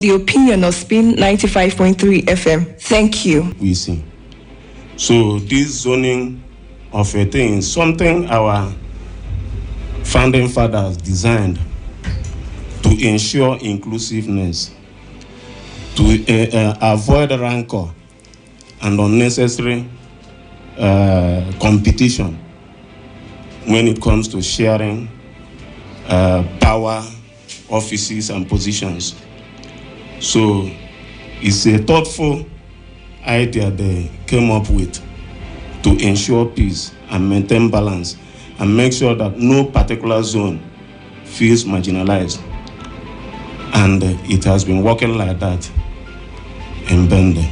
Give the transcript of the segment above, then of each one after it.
the opinion of Spin 95.3 FM. Thank you. We see. So this zoning of a thing is something our founding fathers designed to ensure inclusiveness, to avoid rancor and unnecessary competition when it comes to sharing power, offices, and positions. So it's a thoughtful idea they came up with to ensure peace and maintain balance and make sure that no particular zone feels marginalized. And it has been working like that in Bende.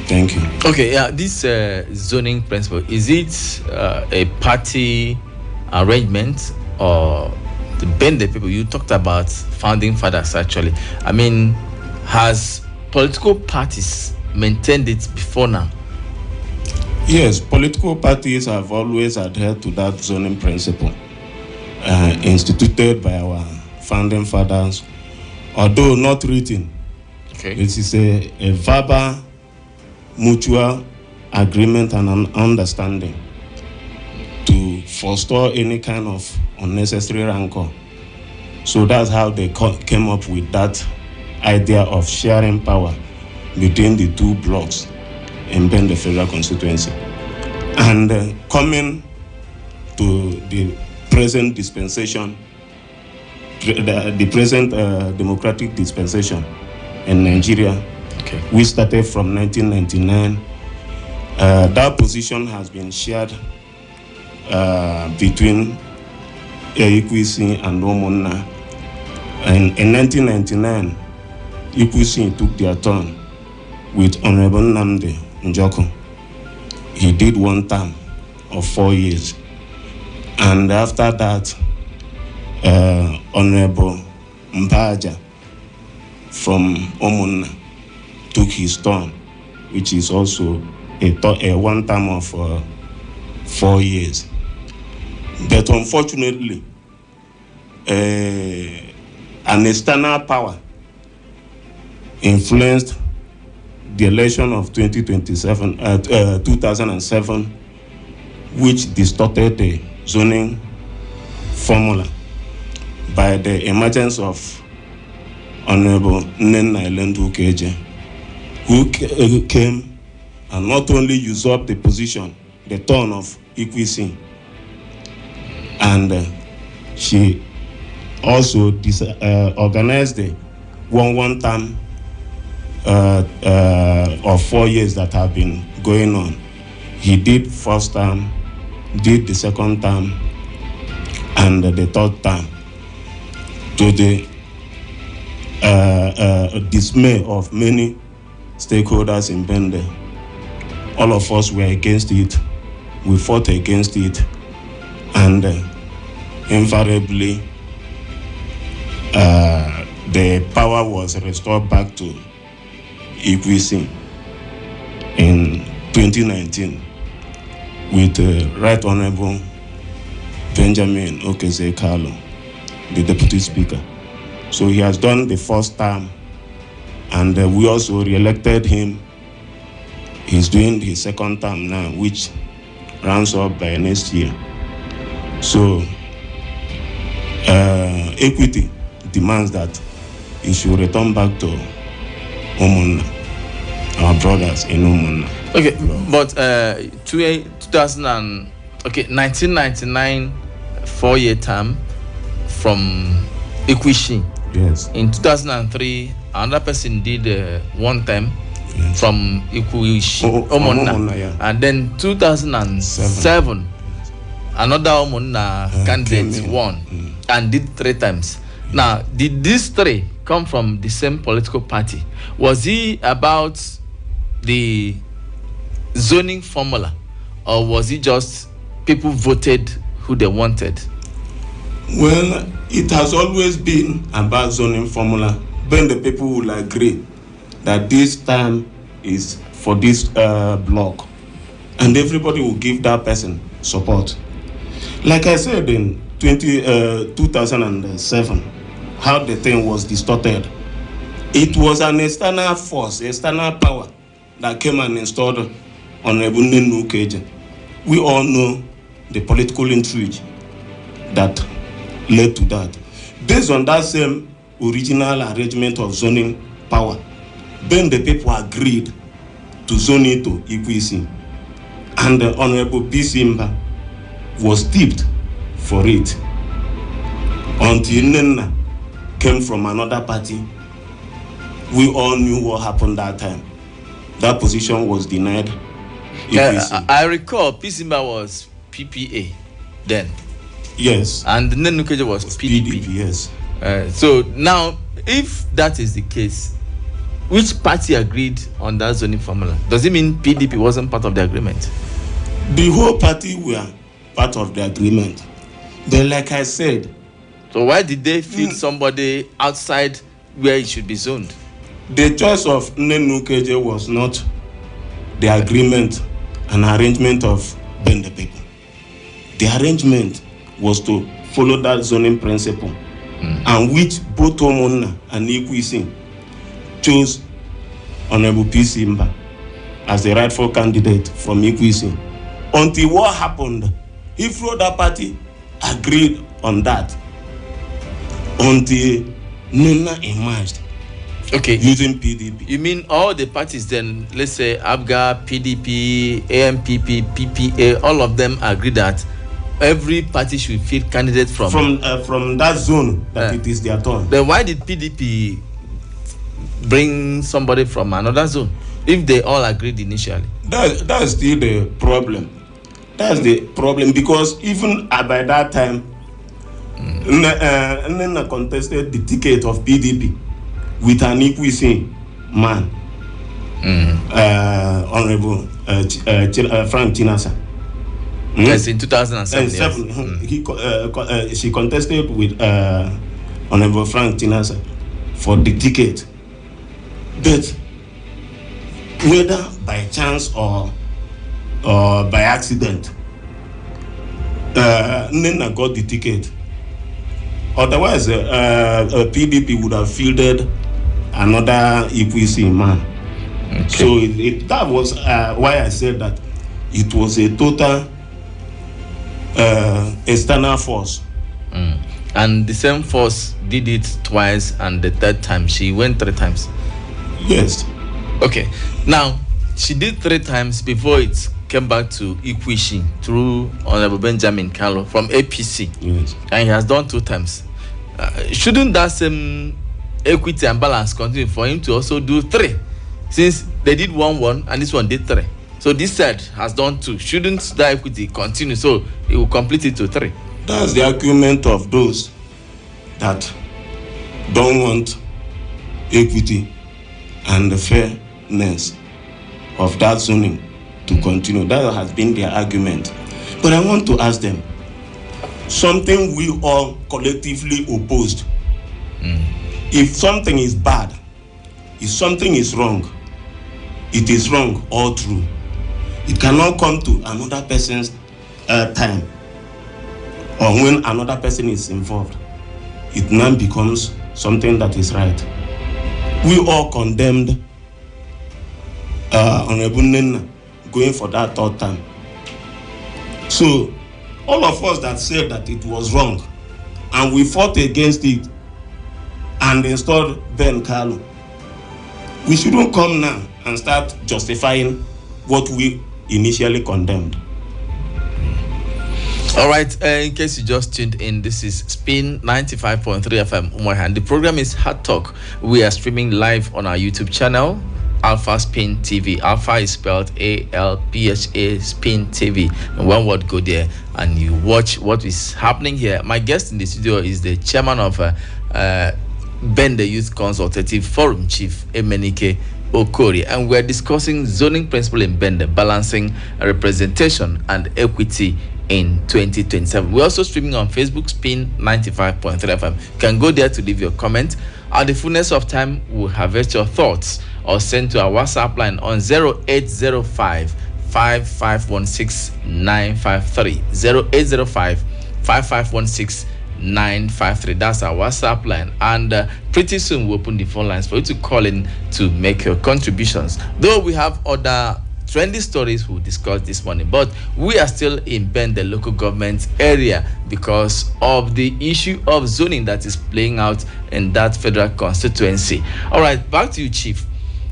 Thank you. Okay, yeah, this zoning principle, is it a party arrangement or the Bende people? You talked about founding fathers actually. I mean, has political parties maintained it before now? Yes, political parties have always adhered to that zoning principle instituted by our founding fathers, although not written. Okay. It is a verbal, mutual agreement and an understanding to forestall any kind of unnecessary rancor. So that's how they came up with that idea of sharing power between the two blocks in Bende Federal Constituency. And coming to the present dispensation, the present democratic dispensation in Nigeria, okay, we started from 1999. That position has been shared between Ekwisi and Omunna. And in 1999, Ekwisi took their turn with Honorable Nnamdi Njoko. He did one term of 4 years. And after that, Honorable Mpaja from Omunna took his turn, which is also a one term of 4 years. But unfortunately, an external power influenced the election of 2007, which distorted the zoning formula by the emergence of Honorable Nnenna Elendu Keje, who came and not only usurped the position, the turn of Ekwisi, and she also organized the one term of 4 years that have been going on. He did first term, did the second term, and the third term, to the dismay of many stakeholders in Bende. All of us were against it. We fought against it, and invariably the power was restored back to Ekwisi in 2019 with Right Honorable Benjamin Okeze-Kalu, the Deputy Speaker. So he has done the first term, and we also re-elected him. He's doing his second term now, which rounds up by next year. So equity demands that he should return back to Omunna, our brothers in Omunna. Okay, but 1999 4-year term from Ekwisi. Yes. In 2003, another person did one term, yes, from Ekwisi, Omunna. Yeah. And then 2007, another Omunna candidate won and did 3 times. Now, did these 3 come from the same political party? Was he about the zoning formula, or was it just people voted who they wanted? Well, it has always been about zoning formula. Then the people will agree that this time is for this block, and everybody will give that person support. Like I said in 2007, how the thing was distorted. It was an external force, external power that came and installed Honorable Nenu Okorie. We all know the political intrigue that led to that. Based on that same original arrangement of zoning power, then the people agreed to zone it to Ikwisi. And the Honorable B. Simba was tipped for it until Nena came from another party. We all knew what happened that time. That position was denied. I recall P. Simba was PPA then. Yes. And Nenu Okorie was PDP. Yes. So now, if that is the case, which party agreed on that zoning formula? Does it mean PDP wasn't part of the agreement? The whole party were part of the agreement. But like I said, so why did they feed somebody outside where it should be zoned? The choice of Nenu Okorie was not the agreement and arrangement of Bende people. The arrangement was to follow that zoning principle, and which both Omona and Ikwisi chose Honorable P. Simba as the rightful candidate from Ikwisi. Until what happened, if the other party agreed on that, until Nena emerged. Okay. Using PDP. You mean all the parties then, let's say ABGA, PDP, AMPP, PPA, all of them agree that every party should field candidates from that zone that it is their turn. Then why did PDP bring somebody from another zone if they all agreed initially? That's still the problem. That's the problem, because even by that time, Nena contested the ticket of PDP with an Ikwisi man, Honorable Frank Chinasa. Yes, in 2007. She contested with Honorable Frank Chinasa for the ticket. But whether by chance or by accident, Nena got the ticket. Otherwise, PDP would have fielded another Ikwisi man. Okay. So that was why I said that it was a total external force. And the same force did it twice, and the third time she went 3 times. Yes. Okay. Now she did 3 times before it came back to Ikwisi through Honorable Benjamin Kalu from APC. Yes. And he has done 2 times. Shouldn't that same equity and balance continue for him to also do 3? Since they did 1 and this one did 3. So this side has done 2. Shouldn't that equity continue so it will complete it to 3? That's the argument of those that don't want equity and the fairness of that zoning to continue. That has been their argument. But I want to ask them something we all collectively opposed. If something is bad, if something is wrong, it is wrong or true. It cannot come to another person's time, or when another person is involved, it now becomes something that is right. We all condemned Honorable Nena going for that 3rd time. So all of us that said that it was wrong and we fought against it and installed Ben Kalu, we shouldn't come now and start justifying what we initially condemned. All right, in case you just tuned in, this is Spin 95.3 FM Umuahan. The program is Hard Talk. We are streaming live on our YouTube channel, alphaspintv. Alpha is spelled ALPHA, Spin TV. And one word, go there and you watch what is happening here. My guest in the studio is the chairman of Bende Youths Consultative Forum, Chief Emenike Okorie, and we're discussing zoning principle in Bende, balancing representation and equity in 2027. We're also streaming on Facebook, Spin 95.3 FM. You can go there to leave your comment. At the fullness of time, we'll harvest your thoughts or send to our WhatsApp line on 0805 5516 953. 0805 5516 953. That's our WhatsApp line. And pretty soon we'll open the phone lines for you to call in to make your contributions. Though we have other trendy stories we'll discuss this morning, but we are still in Bende local government area because of the issue of zoning that is playing out in that federal constituency. All right, back to you, Chief.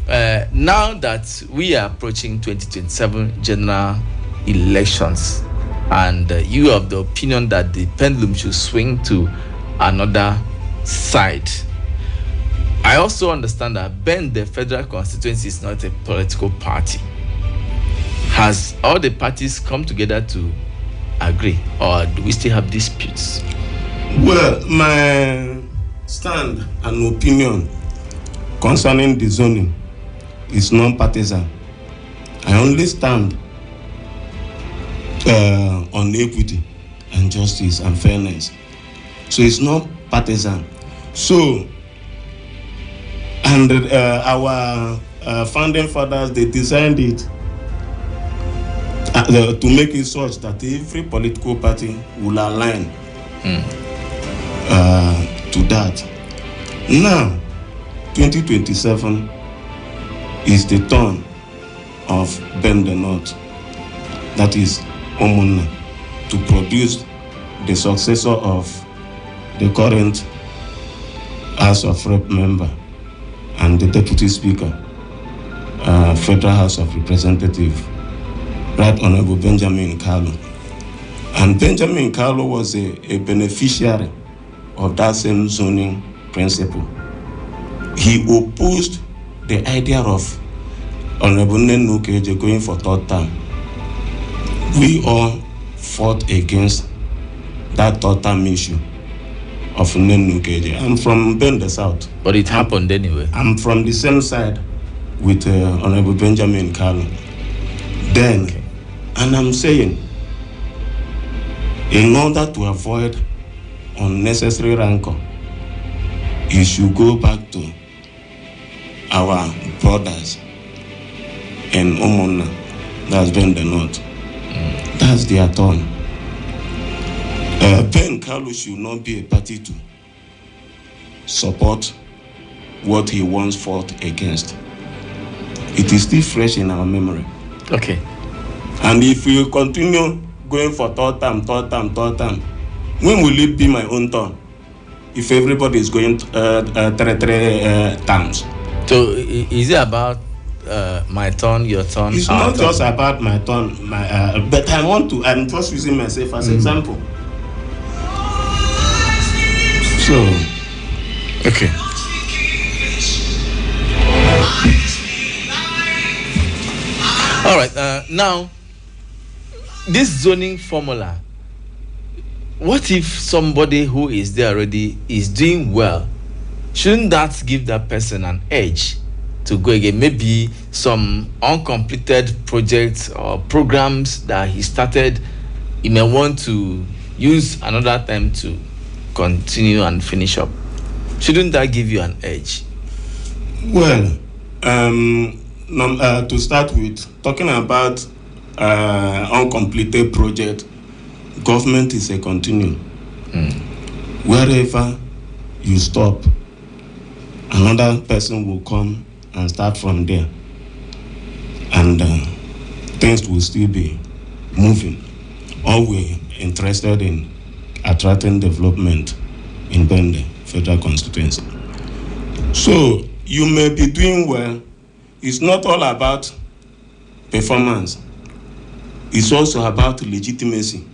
Now that we are approaching 2027 general elections, and you have the opinion that the pendulum should swing to another side, I also understand that Bende federal constituency is not a political party. Has all the parties come together to agree, or do we still have disputes? Well, my stand and opinion concerning the zoning is non-partisan. I only stand on equity and justice and fairness. So it's not partisan. So, and our founding fathers, they designed it to make it such that every political party will align to that. Now, 2027 is the turn of Bende North, that is Omuna, to produce the successor of the current House of Rep member and the Deputy Speaker, Federal House of Representatives, Right Honorable Benjamin Kalu. And Benjamin Kalu was a beneficiary of that same zoning principle. He opposed the idea of Honorable Nenukeje going for third term. We all fought against that third term issue of Nenukeje. I'm from Bende South. But it happened anyway. I'm from the same side with Honorable Benjamin Kalu. Then, okay. And I'm saying, in order to avoid unnecessary rancor, you should go back to our brothers in Omona, that's Bende North. That's their turn. Ben Kalu should not be a party to support what he once fought against. It is still fresh in our memory. Okay. And if we continue going for third term, when will it be my own turn? If everybody is going three terms. So is it about my turn, your turn? It's not just about my turn, but I'm just using myself as example. So, okay. All right, now, this zoning formula, what if somebody who is there already is doing well? Shouldn't that give that person an edge to go again? Maybe some uncompleted projects or programs that he started, he may want to use another time to continue and finish up. Shouldn't that give you an edge? Well, to start with, talking about uncompleted project, government is a continuum. Wherever you stop, another person will come and start from there, and things will still be moving. All we're interested in attracting development in Bende federal constituency. So you may be doing well. It's not all about performance. It's also about legitimacy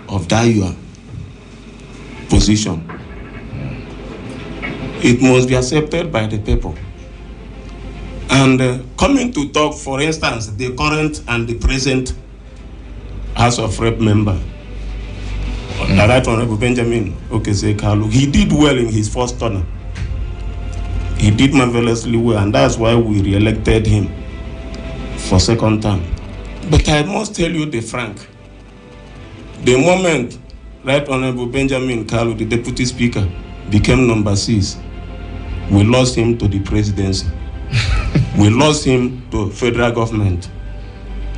of that your position. It must be accepted by the people. And coming to talk, for instance, the current and the present House of Rep member, the Right Honorable Benjamin Kalu, he did well in his first term. He did marvelously well, and that's why we re-elected him for second term. But I must tell you the frank, the moment Right Honorable Benjamin Kalu, the Deputy Speaker, became number 6, we lost him to the presidency. We lost him to federal government.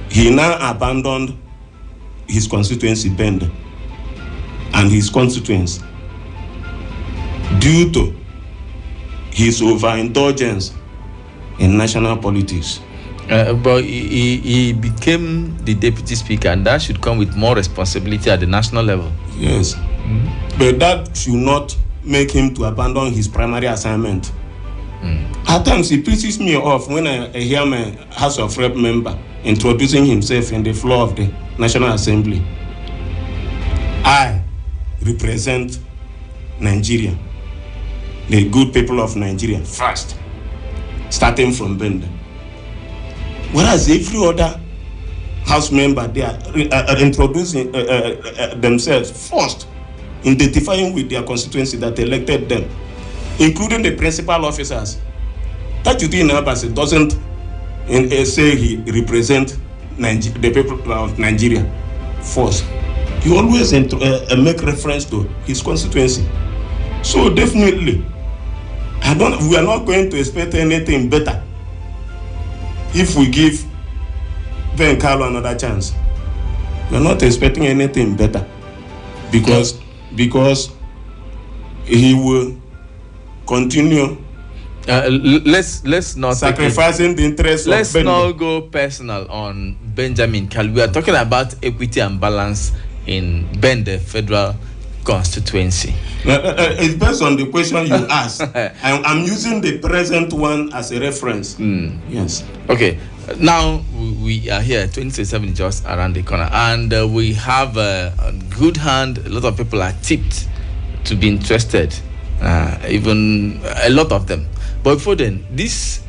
He now abandoned his constituency, Bende, and his constituents due to his overindulgence in national politics. But he became the deputy speaker, and that should come with more responsibility at the national level. Yes. But that should not make him to abandon his primary assignment. At times, it pisses me off when I hear my House of Rep member introducing himself in the floor of the National Assembly. I represent Nigeria, the good people of Nigeria first, starting from Bende. Whereas every other House member, they are introducing themselves first, identifying with their constituency that elected them, including the principal officers. That you think Abbas doesn't say he represents the people of Nigeria first. He always make reference to his constituency. So definitely, we are not going to expect anything better if we give Ben Carlo another chance. We are not expecting anything better because he will continue. Let's not sacrificing the interest. Let's not go personal on Benjamin Kalu. We are talking about equity and balance in Bende federal constituency. It's based on the question you asked. I'm using the present one as a reference. Yes. Okay. Now we are here. 2027 just around the corner, and we have a good hand. A lot of people are tipped to be interested. Even a lot of them. But before then, this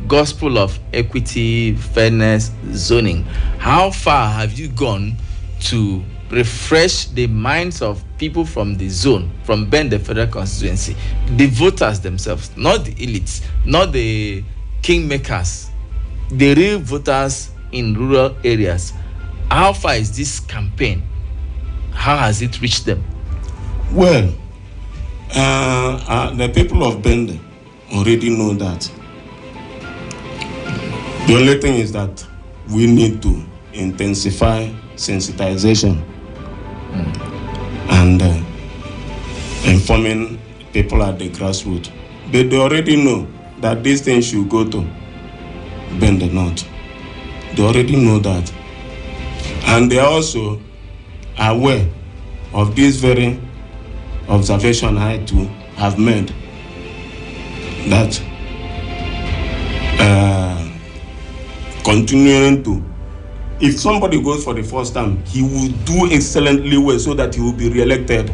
gospel of equity, fairness, zoning, how far have you gone to refresh the minds of people from the zone, from Bende federal constituency, the voters themselves, not the elites, not the kingmakers, the real voters in rural areas? How far is this campaign? How has it reached them? Well, the people of Bende already know that. The only thing is that we need to intensify sensitization and informing people at the grassroots. But they already know that these things should go to Bende North. They already know that. And they are also aware of this very observation I too have made, that continuing to, if somebody goes for the first time, he will do excellently well so that he will be re-elected.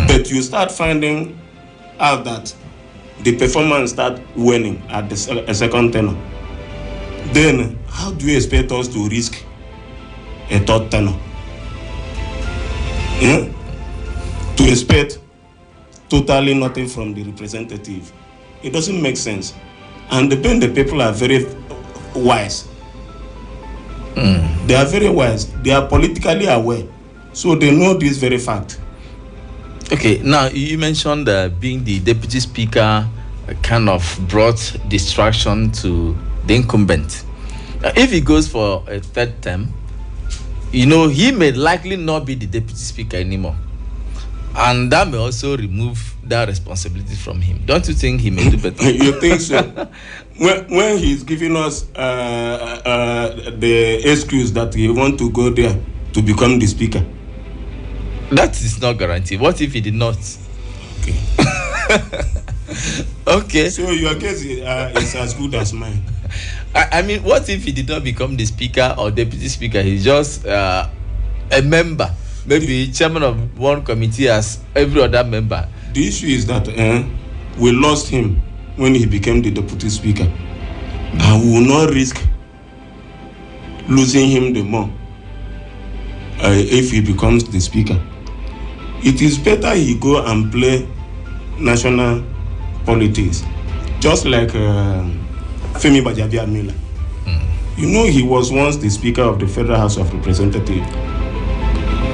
But you start finding out that the performance start waning at the second tenor. Then how do you expect us to risk a third tenor? To expect totally nothing from the representative. It doesn't make sense. And the Bende people are very wise. They are very wise. They are politically aware. So they know this very fact. Okay, now you mentioned being the deputy speaker kind of brought distraction to the incumbent. If he goes for a third term, he may likely not be the deputy speaker anymore. And that may also remove that responsibility from him. Don't you think he may do better? You think so? When he's giving us the excuse that he want to go there to become the speaker. That is not guaranteed. What if he did not? Okay. Okay. So your case is as good as mine. I mean, what if he did not become the speaker or deputy speaker? He's just a member. Maybe chairman of one committee as every other member. The issue is that we lost him when he became the deputy speaker. And we will not risk losing him the more if he becomes the speaker. It is better he go and play national politics. Just like Femi Bajabiamila. He was once the Speaker of the Federal House of Representatives.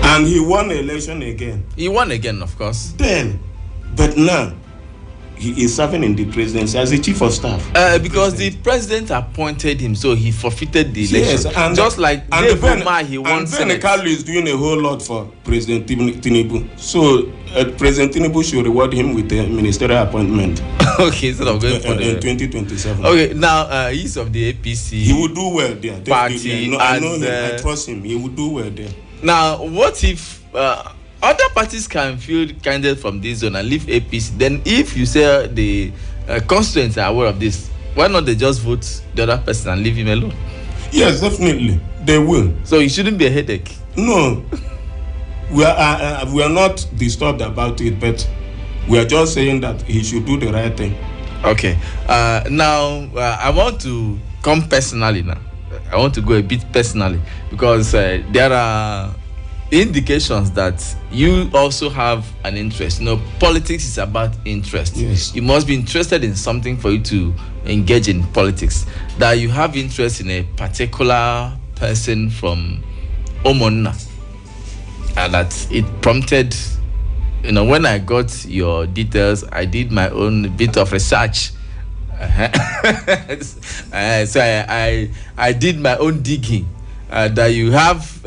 And he won the election again. He won again, of course. But now, he is serving in the presidency as a chief of staff. Because the president appointed him, so he forfeited the election. Yes, and just like Dave Umar, he won Senate. Bende is doing a whole lot for President Tinubu. So President Tinubu should reward him with a ministerial appointment. Okay, instead of going for in 2027. Okay, now he's of the APC. He will do well there. Party. I know him. I trust him. He will do well there. Now, what if other parties can field candidates from this zone and leave APC? Then, if you say the constituents are aware of this, why not they just vote the other person and leave him alone? Yes, definitely they will. So it shouldn't be a headache. No, we are not disturbed about it, but we are just saying that he should do the right thing. Okay. Now I want to come personally now. I want to go a bit personally because there are indications that you also have an interest. You know, politics is about interest. Yes. You must be interested in something for you to engage in politics. That you have interest in a particular person from Omonna, and that it prompted, you know, when I got your details, I did my own bit of research. So I did my own digging. That you have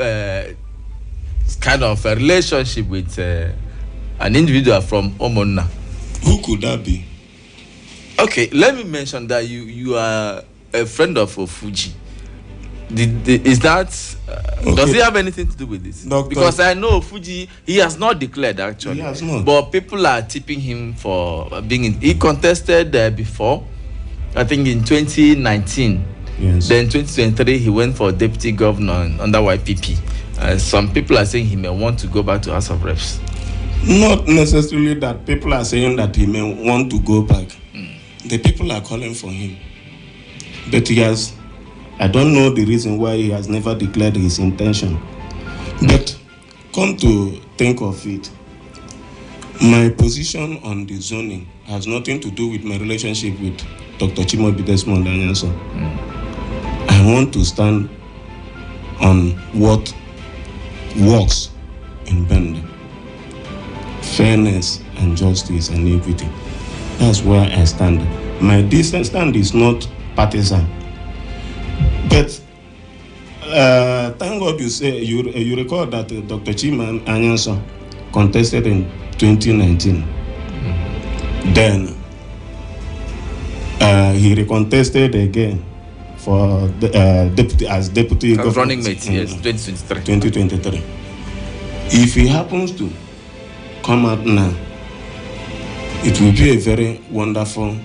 kind of a relationship with an individual from Omonna. Who could that be? Okay, let me mention that you are a friend of Fuji. Is that Okay. Does it have anything to do with this? Doctor, because I know Fuji, he has not declared actually. He has not. But people are tipping him for being in. He contested before, I think in 2019. Yes. Then 2023 he went for deputy governor under YPP. Some people are saying he may want to go back to House of Reps. Not necessarily that people are saying that he may want to go back. The people are calling for him. But he has, I don't know the reason why he has never declared his intention. But come to think of it, my position on the zoning has nothing to do with my relationship with Dr. Chimaobi Desmond Anyanso. I want to stand on what works in Bende. Fairness and justice and equity. That's where I stand. My decent stand is not partisan. But thank God you say you recall that Dr. Chima Anyanso contested in 2019. Then he recontested again for deputy governor. Running mate, yes, 2023. If he happens to come out now, it will be a very wonderful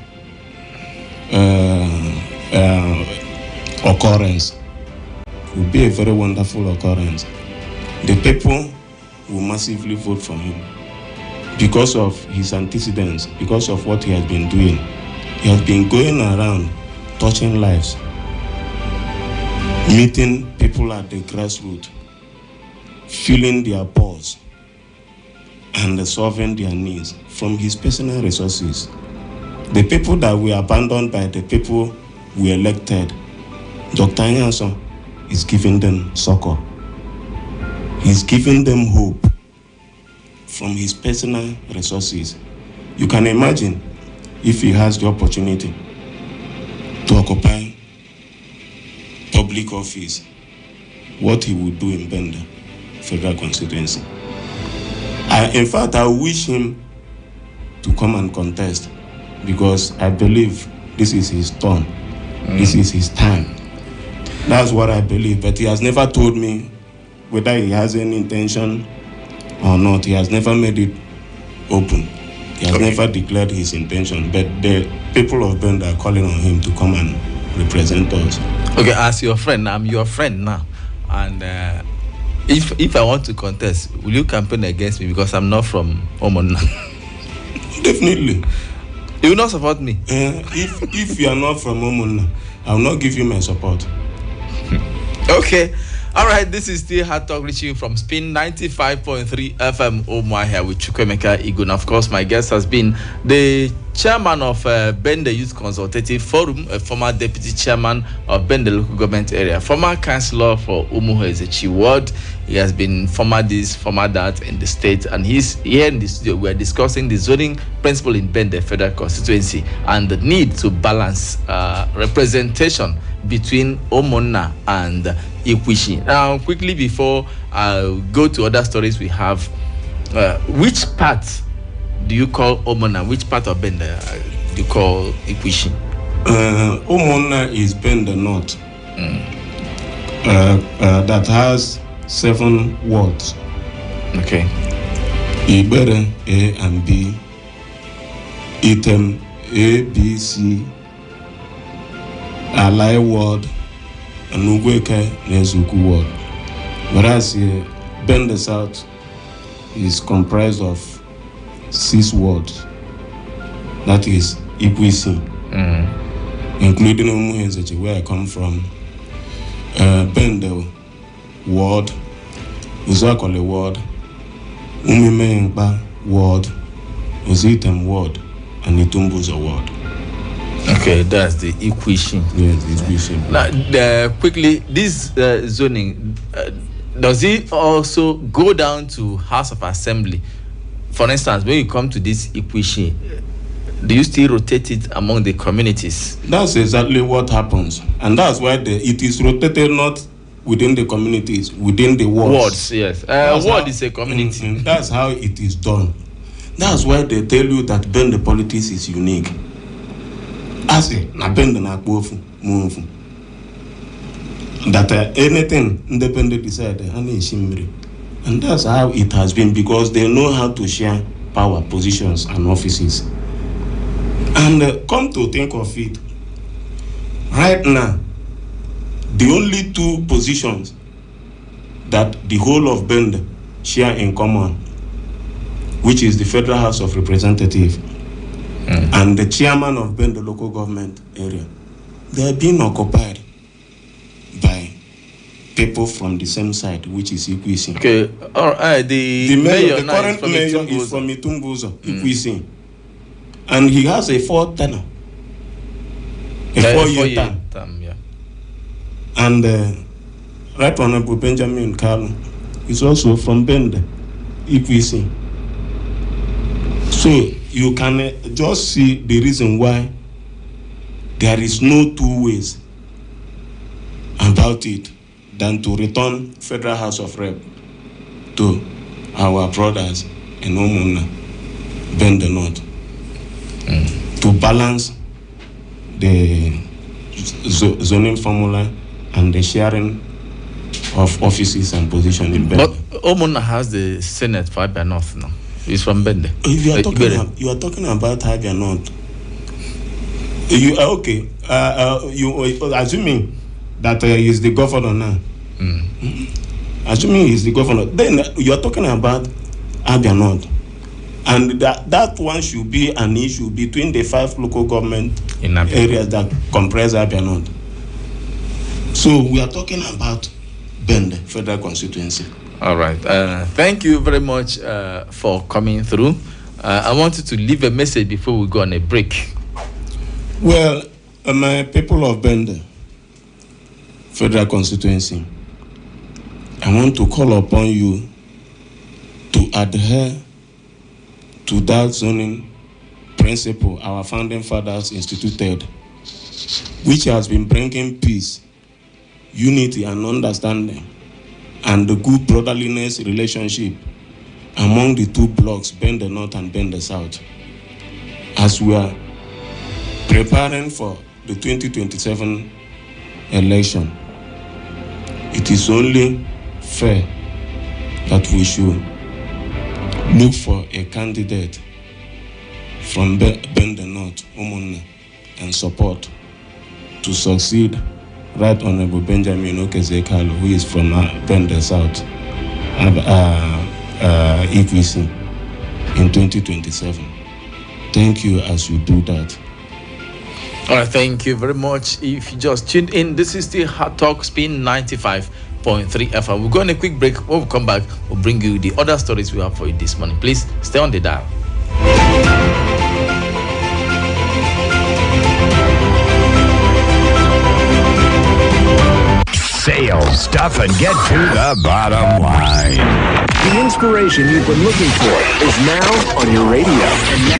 occurrence. It will be a very wonderful occurrence. The people will massively vote for him because of his antecedents, because of what he has been doing. He has been going around touching lives, meeting people at the grassroots, feeling their pulse, and solving their needs from his personal resources. The people that were abandoned by the people we elected, Dr. Anyanso is giving them succor. He's giving them hope from his personal resources. You can imagine if he has the opportunity to occupy public office, what he would do in Bende federal constituency. In fact, I wish him to come and contest because I believe this is his turn. This is his time. That's what I believe. But he has never told me whether he has any intention or not. He has never made it open. He has never declared his intention. But the people of Bende are calling on him to come and represent us. Okay, as your friend, I'm your friend now. And if I want to contest, will you campaign against me because I'm not from Omonna? Definitely. You will not support me? If you are not from Omonna, I will not give you my support. Okay. All right, this is still Hard Talk reaching from Spin 95.3 FM Omwa here with Chukwuemeka Igu. And of course, my guest has been the chairman of Bende Youths Consultative Forum, a former deputy chairman of Bende local government area, former councillor for Umuhu Ward. He has been former this, former that in the state, and he's here in the studio. We are discussing the zoning principle in Bende Federal Constituency and the need to balance representation between Omona and Ikwishi. Now, quickly before I go to other stories we have, which part do you call Omona? Which part of Bende do you call Ikwishi? Omona is Bende North. That has 7 wards. Okay. Ibere A and B, Item A, B, C, Alai ward, and Ugweke Nezuku ward. Whereas Bende South is comprised of 6 wards. That is Ikwisi, including Umuhenzeche, where I come from, Bende ward, Uzakole ward, Umimengba ward, Uzitem ward, and Itumbuza ward. Okay, that's the Ikwishi. Yes, the Ikwishi. Now, quickly, this zoning, does it also go down to House of Assembly? For instance, when you come to this Ikwishi, do you still rotate it among the communities? That's exactly what happens. And that's why it is rotated not within the communities, within the wards. Wards, yes. Ward is a community. That's how it is done. That's why they tell you that Bende politics is unique. I say, na Bende na kwofu, move. That anything independent decide, and that's how it has been, because they know how to share power, positions, and offices. And come to think of it, right now, the only 2 positions that the whole of Bende share in common, which is the Federal House of Representatives and the chairman of Bende local government area, they are being occupied by people from the same side, which is Ikwisi. Okay, all right. The current mayor is from Itumbuzo, Ikwisi, and he has a 4 tenure, a 4-year term. Yeah. And Right Honorable Benjamin Kalu is also from Bende, Ikwisi. So you can just see the reason why there is no 2 ways about it than to return Federal House of Rep to our brothers in Omona, Bende North, to balance the zoning formula and the sharing of offices and positions in Bende. But Omona has the Senate for Abia North now. He's from Bende. If you are talking about Abia North, okay. You assuming that he is the governor now. Assuming he is the governor, then you are talking about Abia North, and that one should be an issue between the 5 local government areas that comprise Abia North. So we are talking about Bende Federal Constituency. All right. Thank you very much for coming through. I wanted to leave a message before we go on a break. Well, my people of Bende Federal Constituency, I want to call upon you to adhere to that zoning principle our founding fathers instituted, which has been bringing peace, unity, and understanding, and the good brotherliness relationship among the 2 blocks, Bende North and Bende South. As we are preparing for the 2027 election, it is only fair that we should look for a candidate from Bende North, Omona, and support to succeed Right Honorable Benjamin Okezekalu, who is from Bende South, Ikwisi, in 2027. Thank you as you do that. All right, thank you very much. If you just tuned in, this is the Hot Talk Spin 95.3 FM. We'll go on a quick break. When we come back, we'll bring you the other stories we have for you this morning. Please stay on the dial. real stuff and get to the bottom line. The inspiration you've been looking for is now on your radio.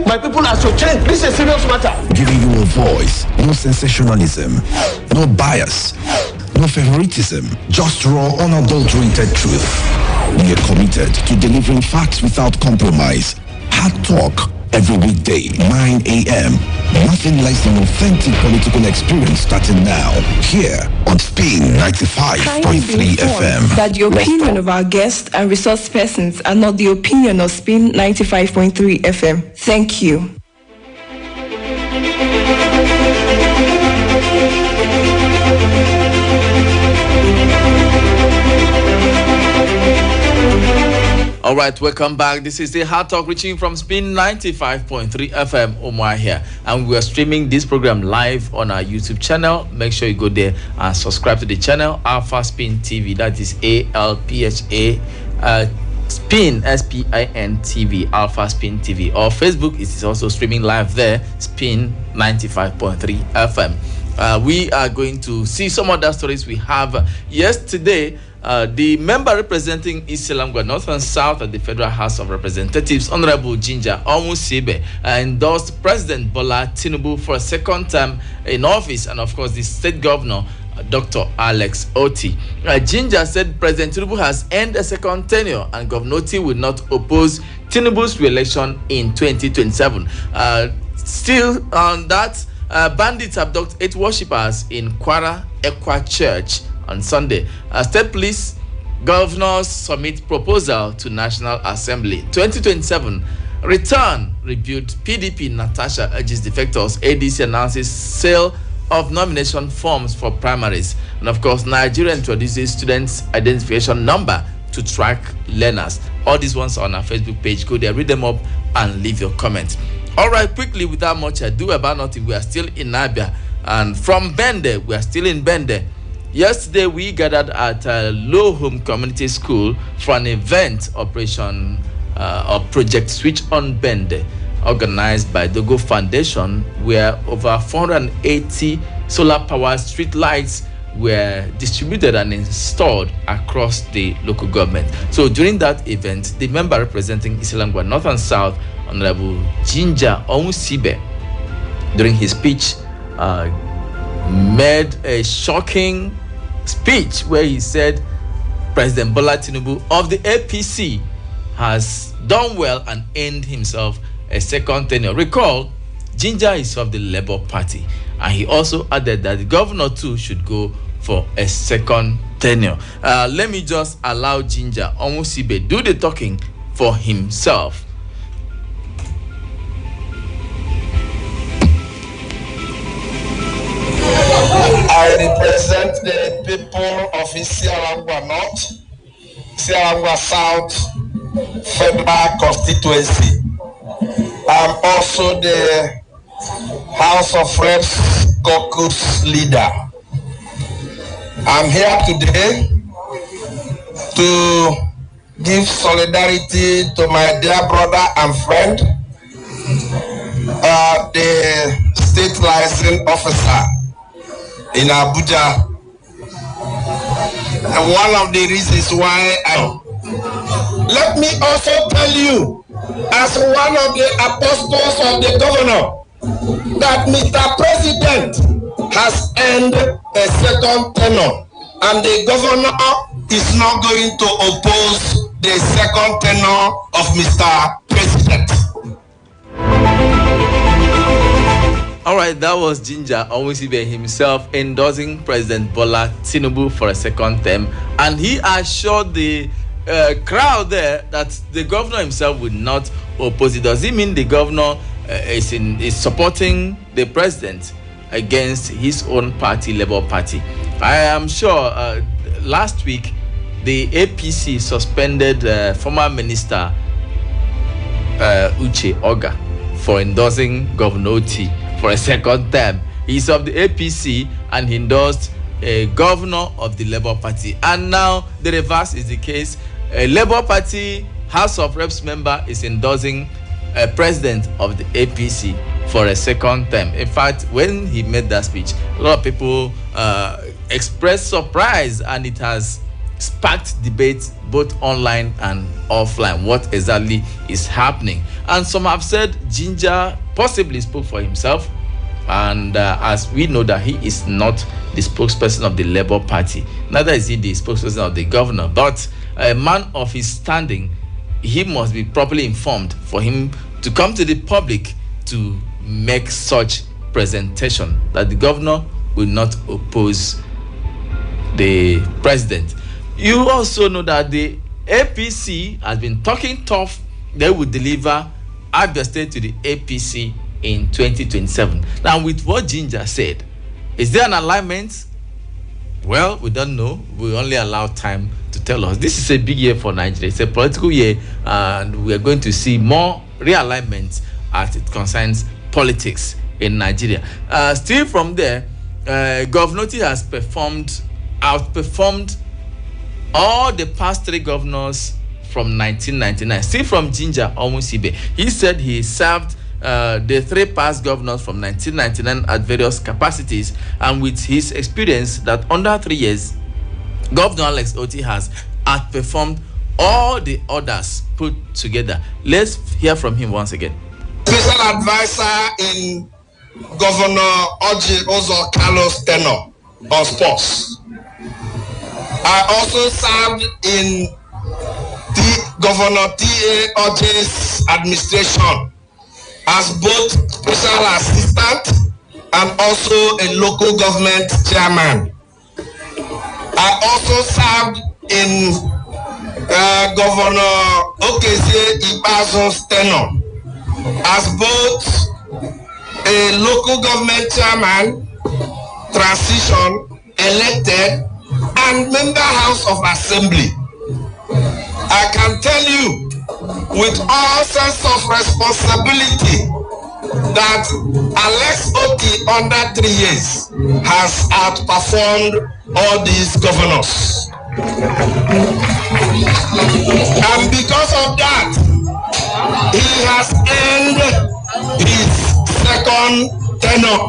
My people are so changed. This is a serious matter. Giving you a voice, no sensationalism, no bias, no favoritism, just raw, unadulterated truth. We are committed to delivering facts without compromise, hard talk, Every weekday, 9 a.m. Nothing less than authentic political experience starting now. Here on Spin 95.3 FM. That the opinion of our guests and resource persons are not the opinion of Spin 95.3 FM. Thank you. All right, welcome back. This is the Hard Talk reaching from Spin 95.3 FM. Omar here. And we are streaming this program live on our YouTube channel. Make sure you go there and subscribe to the channel, alphaspintv. That is ALPHA Spin, SPIN-TV, alphaspintv. Or Facebook is also streaming live there, Spin 95.3 FM. We are going to see some other stories we have. Yesterday, the member representing East Selangwa North and South at the Federal House of Representatives, Honorable Ginger Omusibe, endorsed President Bola Tinubu for a second term in office, and of course the state governor, Dr. Alex Oti. Ginger said President Tinubu has earned a second tenure and Governor Oti will not oppose Tinubu's re-election in 2027. Still on that, bandits abduct 8 worshippers in Kwara Ekwa Church on Sunday. State police governors submit proposal to National Assembly. 2027 return rebuild. PDP Natasha urges defectors. ADC announces sale of nomination forms for primaries. And of course, Nigeria introduces students' identification number to track learners. All these ones are on our Facebook page. Go there, read them up, and leave your comments. All right, quickly, without much ado about nothing, we are still in Abia. And from Bende, we are still in Bende. Yesterday, we gathered at Low Home Community School for an event operation or project Switch on Bende, organized by Dogo Foundation, where over 480 solar-powered street lights were distributed and installed across the local government. So during that event, the member representing Iselangwa North and South, Honorable Ginger Omusibe, during his speech, made a shocking speech where he said President Bola Tinubu of the APC has done well and earned himself a second tenure. Recall, Ginger is of the Labour Party, and he also added that the governor too should go for a second tenure. Let me just allow Ginger Omusibe do the talking for himself. I represent the people of Isialangwa North, Isialangwa South Federal Constituency. I'm also the House of Reps caucus leader. I'm here today to give solidarity to my dear brother and friend, the state licensing officer in Abuja. And one of the reasons why let me also tell you, as one of the apostles of the governor, that Mr. President has earned a second tenure, and the governor is not going to oppose the second tenure of Mr. President. All right, that was Ginger Omusibe himself endorsing President Bola Tinubu for a second term, and he assured the crowd there that the governor himself would not oppose it. Does it mean the governor is supporting the president against his own party, Labour Party? I am sure last week the APC suspended former minister Uche Oga for endorsing Governor Oti for a second term. He's of the APC and he endorsed a governor of the Labour Party. And now the reverse is the case. A Labour Party House of Reps member is endorsing a president of the APC for a second term. In fact, when he made that speech, a lot of people expressed surprise, and it has sparked debate both online and offline. What exactly is happening? And some have said Ginger possibly spoke for himself, and as we know that he is not the spokesperson of the Labour Party, neither is he the spokesperson of the governor, but a man of his standing, he must be properly informed for him to come to the public to make such presentation that the governor will not oppose the president. You also know that the APC has been talking tough. They will deliver Abia State to the APC in 2027. Now, with what Ginger said, is there an alignment? Well, we don't know. We only allow time to tell us. This is a big year for Nigeria. It's a political year, and we are going to see more realignment as it concerns politics in Nigeria. Still from there, Governor has outperformed all the past 3 governors from 1999. Still from Ginger Omusibe. He said he served the 3 past governors from 1999 at various capacities, and with his experience that under 3 years, Governor Alex Oti has outperformed all the others put together. Let's hear from him once again. Special advisor in Governor Oji Ozo Carlos tenure on sports. I also served in Governor T.A. Oji's administration as both special assistant and also a local government chairman. I also served in Governor Okezie Ibazo's tenure as both a local government chairman, transition, elected, and member House of Assembly. I can tell you with all sense of responsibility that Alex Oti under 3 years has outperformed all these governors. And because of that, he has earned his second tenure.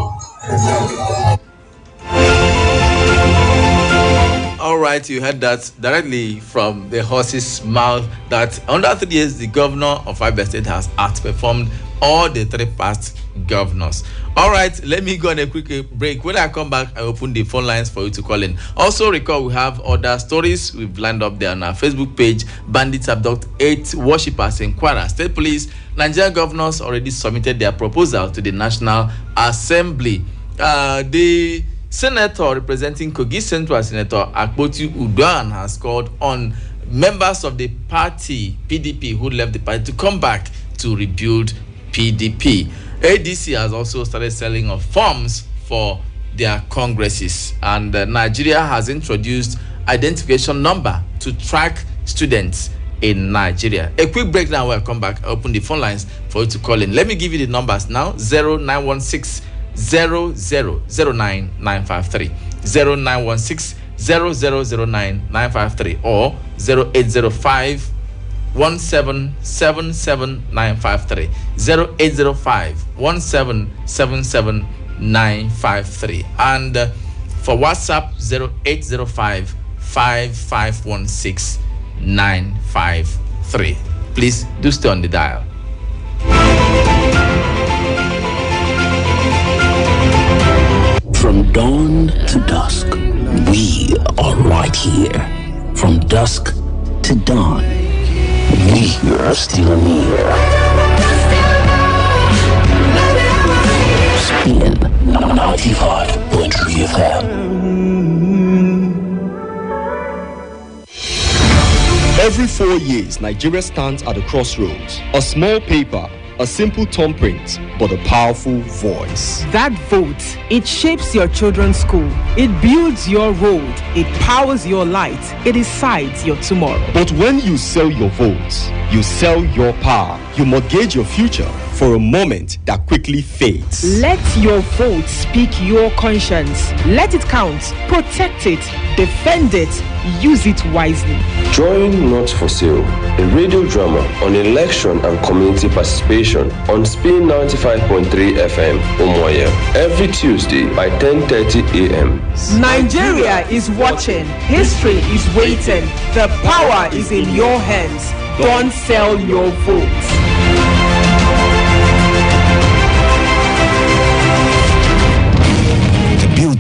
All right, you heard that directly from the horse's mouth that under 3 years, the governor of Abia State has outperformed all the 3 past governors. All right, let me go on a quick break. When I come back, I open the phone lines for you to call in. Also, recall we have other stories we've lined up there on our Facebook page. Bandits abduct 8 worshippers in Kwara State Police. Nigerian governors already submitted their proposal to the National Assembly. The Senator representing Kogi Central, Senator Akpoti Uduan, has called on members of the party, PDP, who left the party to come back to rebuild PDP. ADC has also started selling of forms for their congresses, and Nigeria has introduced identification number to track students in Nigeria. A quick break now. We'll come back. I'll open the phone lines for you to call in. Let me give you the numbers now. 0916 0009953, 0916 0009953, or 0805 1777953, 0805 1777953, and for WhatsApp 0805 5516953. Please do stay on the dial. From dawn to dusk, we are right here. From dusk to dawn, we are still near. Spin 95.3 FM. Every 4 years, Nigeria stands at a crossroads. A small paper, a simple thumbprint, but a powerful voice. That vote, it shapes your children's school. It builds your road. It powers your light. It decides your tomorrow. But when you sell your votes, you sell your power. You mortgage your future for a moment that quickly fades. Let your vote speak your conscience. Let it count. Protect it. Defend it. Use it wisely. Join Not for Sale, a radio drama on election and community participation on Spin 95.3 FM, Umuahia, every Tuesday by 10:30 a.m. Nigeria is watching. History is waiting. The power is in your hands. Don't sell your votes.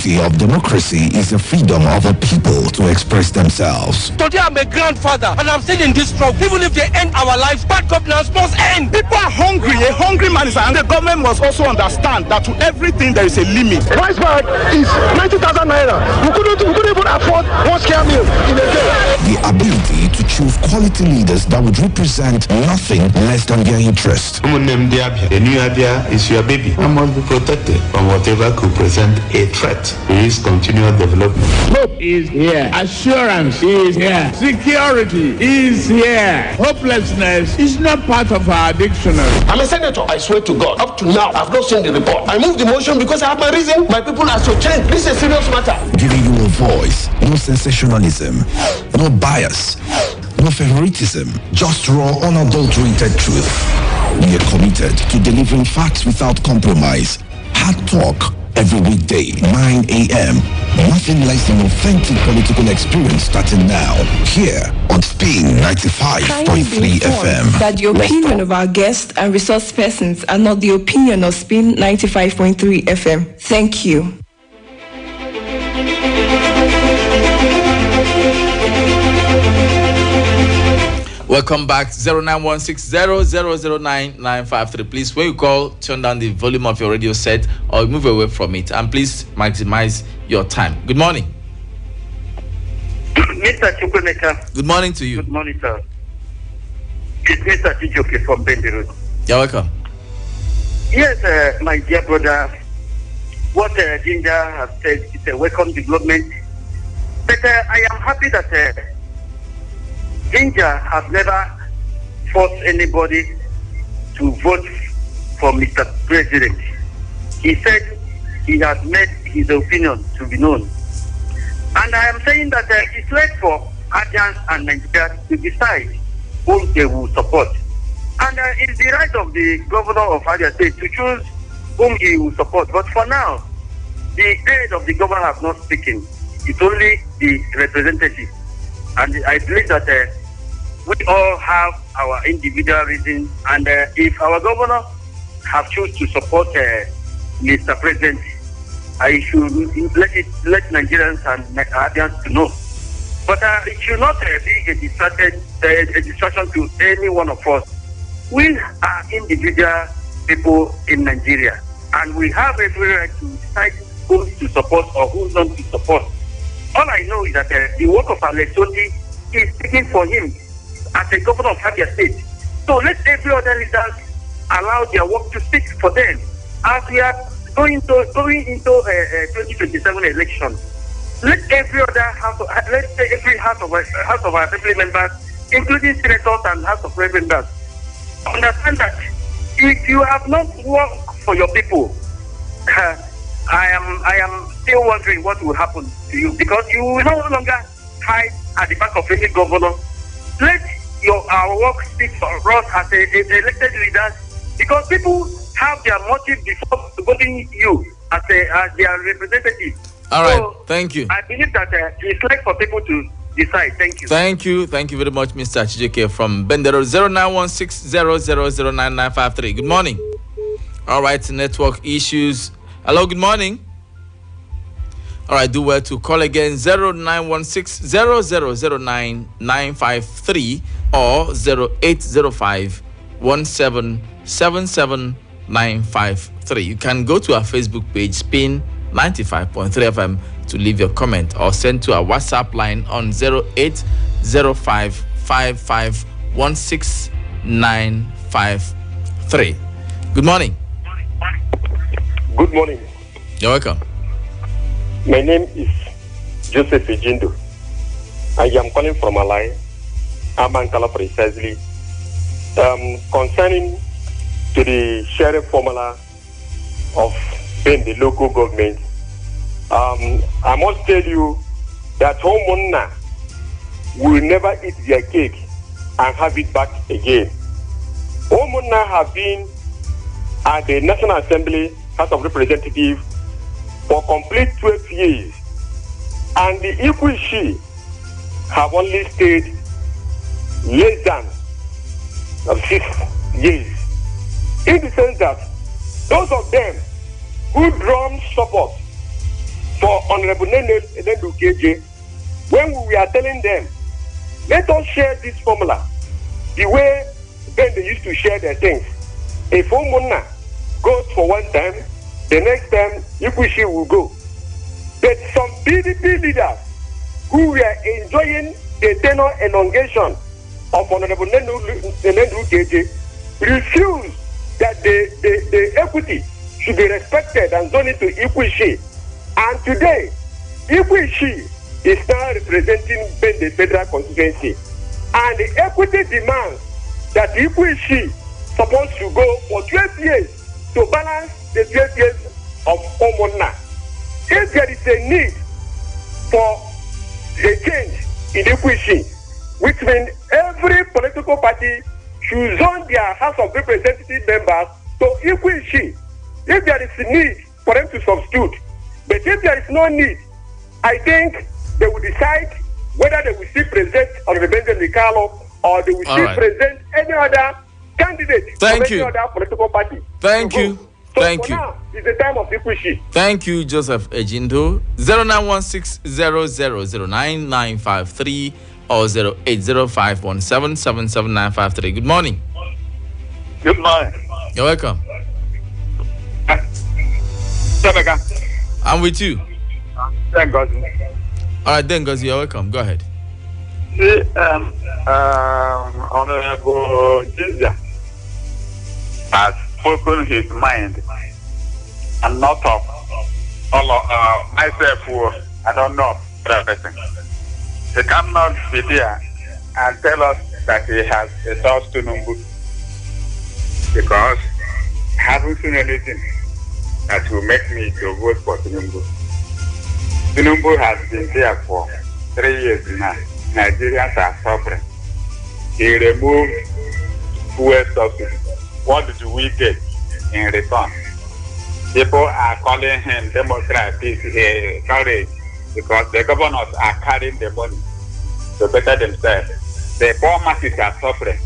beauty of democracy is the freedom of a people to express themselves. Today I'm a grandfather and I'm still in this struggle. Even if they end our lives, bad governance must end. People are hungry. A hungry man is, and the government must also understand that to everything there is a limit. Rice bag is 90,000 naira. We couldn't even afford one square meal in a day. The ability to choose quality leaders that would represent nothing less than their interest. The new Abia is your baby and must be protected from whatever could present a threat to its continual development. Hope is here. Assurance is here. Security is here. Hopelessness is not part of our dictionary. I'm a senator. I swear to God, up to now, I've not seen the report. I moved the motion because I have my reason. My people are so changed. This is a serious matter. Giving you a voice, no sensationalism, no bias, no favoritism, just raw, unadulterated truth. We are committed to delivering facts without compromise. Hard talk every weekday, 9 a.m. Nothing less than authentic political experience starting now. Here on Spin 95.3 FM. That the opinion of our guests and resource persons are not the opinion of Spin 95.3 FM. Thank you. Welcome back. 0916000993. Please, when you call, turn down the volume of your radio set or move away from it, and please maximize your time. Good morning, Mr. Chukwuemeka. Good morning to you. Good morning, sir. It's Mr. Chijoke from Bende Youths. You're welcome. Yes, my dear brother, what Ginger has said is a welcome development. But I am happy that Ginger has never forced anybody to vote for Mr. President. He said he has made his opinion to be known. And I am saying that it's left for Adjans and Nigeria to decide whom they will support. And it's the right of the governor of Abia State to choose whom he will support. But for now, the head of the governor has not spoken. It's only the representative. And I believe that we all have our individual reasons. And if our governor have chosen to support Mr. President, I should let Nigerians and Abians to know. But it should not be a distraction to any one of us. We are individual people in Nigeria, and we have every right to decide whom to support or who not to support. All I know is that the work of Alexoti is speaking for him as a governor of Abia State. So let every other leader allow their work to speak for them. As we are going into 2027 election, let every other house of our assembly members, including senators and House of Representatives, understand that if you have not worked for your people, I am still wondering what will happen to you, because you will no longer hide at the back of any governor. Let our work speak for us as elected leaders, because people have their motive before voting you as their representative. All right, so thank you. I believe that it's like for people to decide. Thank you. Thank you very much, Mr. Chijike from Bendero. 0916000993. Good morning. All right, network issues. Hello, good morning. All right, do well to call again. 0916000993 or 0805177793. You can go to our Facebook page, Spin 95.3 FM, to leave your comment, or send to our WhatsApp line on 0805551693. Good morning. Good morning. You're welcome. My name is Joseph Ejindo. I am calling from Alai, Amankala precisely. Concerning to the sharing formula of the local government, I must tell you that Homunna will never eat their cake and have it back again. Homunna have been at the National Assembly, House of Representatives, for complete 12 years, and the Ikwuishi have only stayed less than 6 years. In the sense that those of them who drum support for Honorable Nendu KJ when we are telling them, let us share this formula the way Bende used to share their things. If Omona goes for one time, the next time Ikushi will go. But some PDP leaders who were enjoying the tenure elongation of Honorable Nendu KJ refuse that the equity should be respected and done it to Ikushi. And today, Ikushi is now representing Bende Federal Constituency. And the equity demands that Ikushi supposed to go for 12 years to balance the 12 years of Omona. If there is a need for a change in Ikushi, which means every political party should zone their House of Representative members to Ikushi. If there is a need for them to substitute, but if there is no need, I think they will decide whether they will still present Honorable Bende Nicalo or they will still present any other candidate from any other political party. Thank you. So Thank for you. now, it's the time of Ikushi. Thank you, Joseph Ejindo. 0916000993 or 08051777953. Good morning. Good morning. You're welcome. I'm with you. Thank God. All right, then, Ngozi, you're welcome. Go ahead. See, Honorable Ginger has spoken his mind, and not of all of myself, who I don't know that person. He cannot be there and tell us that he has a source to Numbu, because I haven't seen anything that will make me to vote for Tinubu. Tinubu has been there for 3 years now. Nigerians are suffering. He removed fuel subsidy. What do we get in return? People are calling him Democrat, courage, because the governors are carrying the money to better themselves. The poor masses are suffering.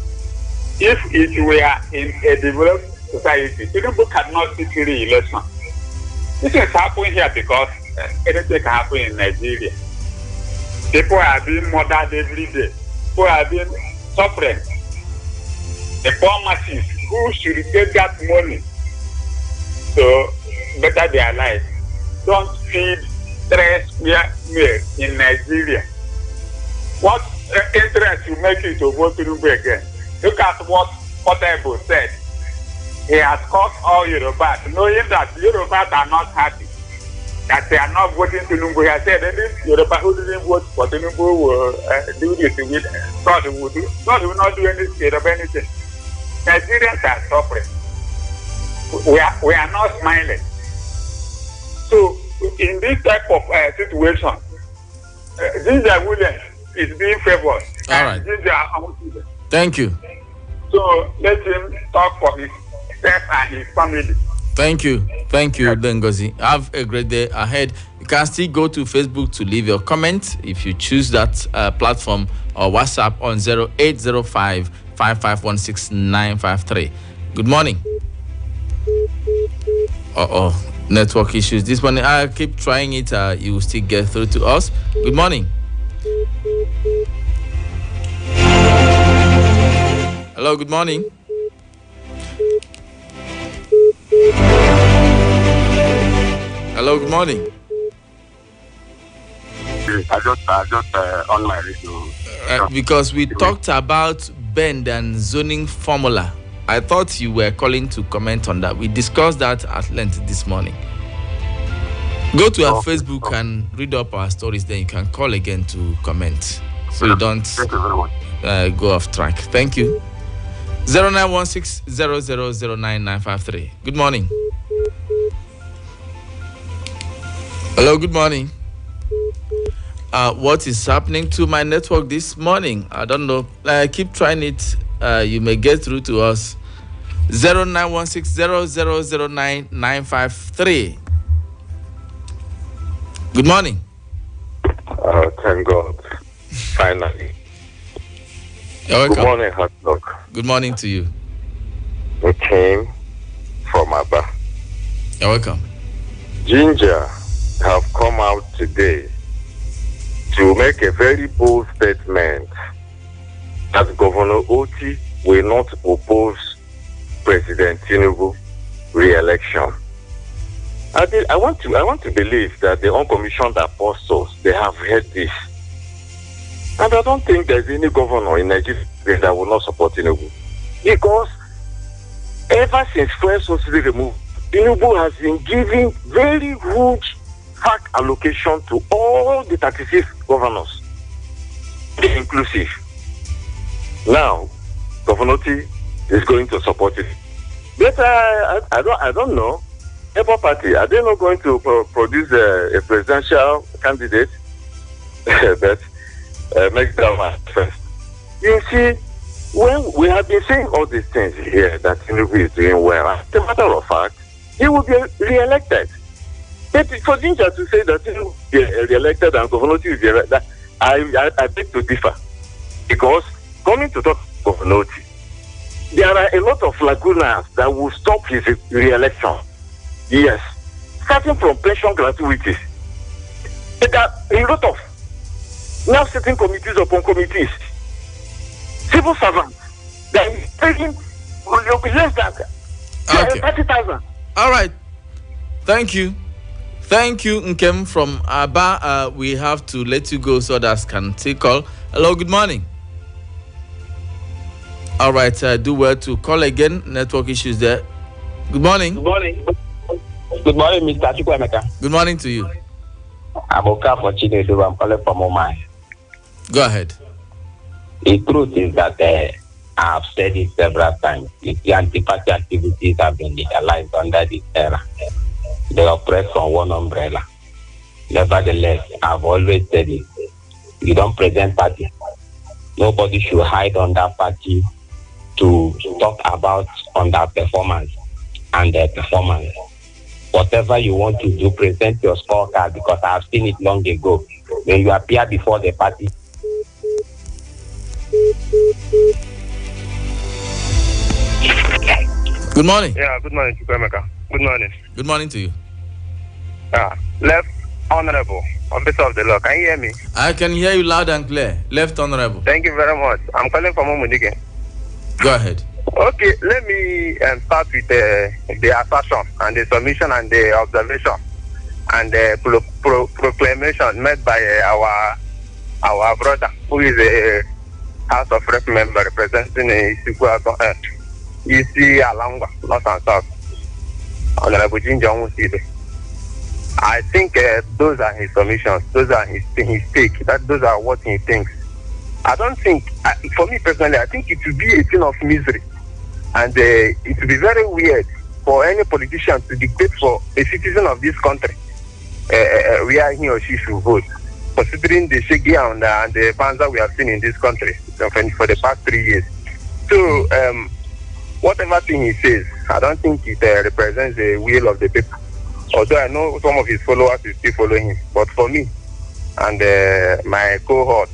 If it were in a developed society, Tinubu cannot seek re-election. This is happening here because anything can happen in Nigeria. People are being murdered every day. People are being suffering. The poor masses who should get that money to better their life don't feed stress in Nigeria. What interest will make you to vote Tinubu again? Look at what Portable said. He has caught all Yorubas, knowing that Yorubas are not happy, that they are not voting Tinubu. He has said any Yoruba who didn't vote for Tinubu will do this with God will do. God will not do anything of anything. Nigerians are suffering. We are not smiling. So in this type of situation, Ginger Williams is being favored. All right. Thank you. So let him talk for himself and his family. Thank you. Thank you, Ngozi. Have a great day ahead. You can still go to Facebook to leave your comment if you choose that platform, or WhatsApp on 0805-5516953. Good morning. Network issues. This morning, I'll keep trying it. You will still get through to us. Good morning. Hello, good morning. Hello, good morning. I just on my radio. Because we talked about bend and zoning formula. I thought you were calling to comment on that. We discussed that at length this morning. Go to our Facebook and read up our stories, then you can call again to comment. So you don't go off track. Thank you. 0916-0009953. Good morning. Hello, good morning. What is happening to my network this morning? I don't know. Keep trying it. You may get through to us. 0916-0009953. Good morning. Thank God. Finally. You're welcome. Good morning, Hot Dog. Good morning to you. We came from Abba. You're welcome. Ginger have come out today to make a very bold statement that Governor Oti will not oppose President Tinubu re-election. I want to believe that the uncommissioned apostles, they have heard this. And I don't think there's any governor in Nigeria that will not support Tinubu. Because ever since fuel subsidy removed, Tinubu has been giving very huge fact allocation to all the 36 governors, inclusive. Now, Governor T is going to support it. But I don't know. Labour Party, are they not going to produce a presidential candidate? But make that one first. You see, when we have been saying all these things here that Tinubu is doing well, as a matter of fact, he will be re-elected. But for Ginger to say that Tinubu will be re-elected and Governor T will be re-elected, I beg to differ. Because coming to talk about Governor T, there are a lot of lacunas that will stop his re-election. Yes. Starting from pension gratuities. There are a lot of now sitting committees upon committees. Civil servants. They are taking less than 30,000. All right. Thank you. Thank you, Nkem from Aba. We have to let you go so others can take call. Hello, good morning. All right, do well to call again. Network issues there. Good morning. Good morning. Good morning, Mr. Chukwuemeka. Good morning to you. I'm Okafor Chinedu. I'm calling from Omai. Go ahead. The truth is that I've said it several times. The anti-party activities have been legalized under this era. They operate from one umbrella. Nevertheless, I've always said it. You don't present party. Nobody should hide under party to talk about underperformance and their performance. Whatever you want to do, present your scorecard, because I've seen it long ago. When you appear before the party. Good morning. Yeah, good morning, Chukwuemeka. Good morning. Good morning to you. Left Honorable Officer of the Law. Can you hear me? I can hear you loud and clear. Left Honorable. Thank you very much. I'm calling from Emenike. Go ahead. Okay, let me start with the assertion and the submission and the observation and the proclamation made by our brother, who is a House of Rep member representing EC Alangwa, North and South, Honorable Ginger. I think those are his submissions, those are his take, those are what he thinks. I don't think, for me personally, I think it will be a thing of misery. And it will be very weird for any politician to dictate for a citizen of this country where he or she should vote, considering the shaky and the banza we have seen in this country for the past 3 years. So, whatever thing he says, I don't think it represents the will of the people. Although I know some of his followers will still follow him. But for me and my cohort,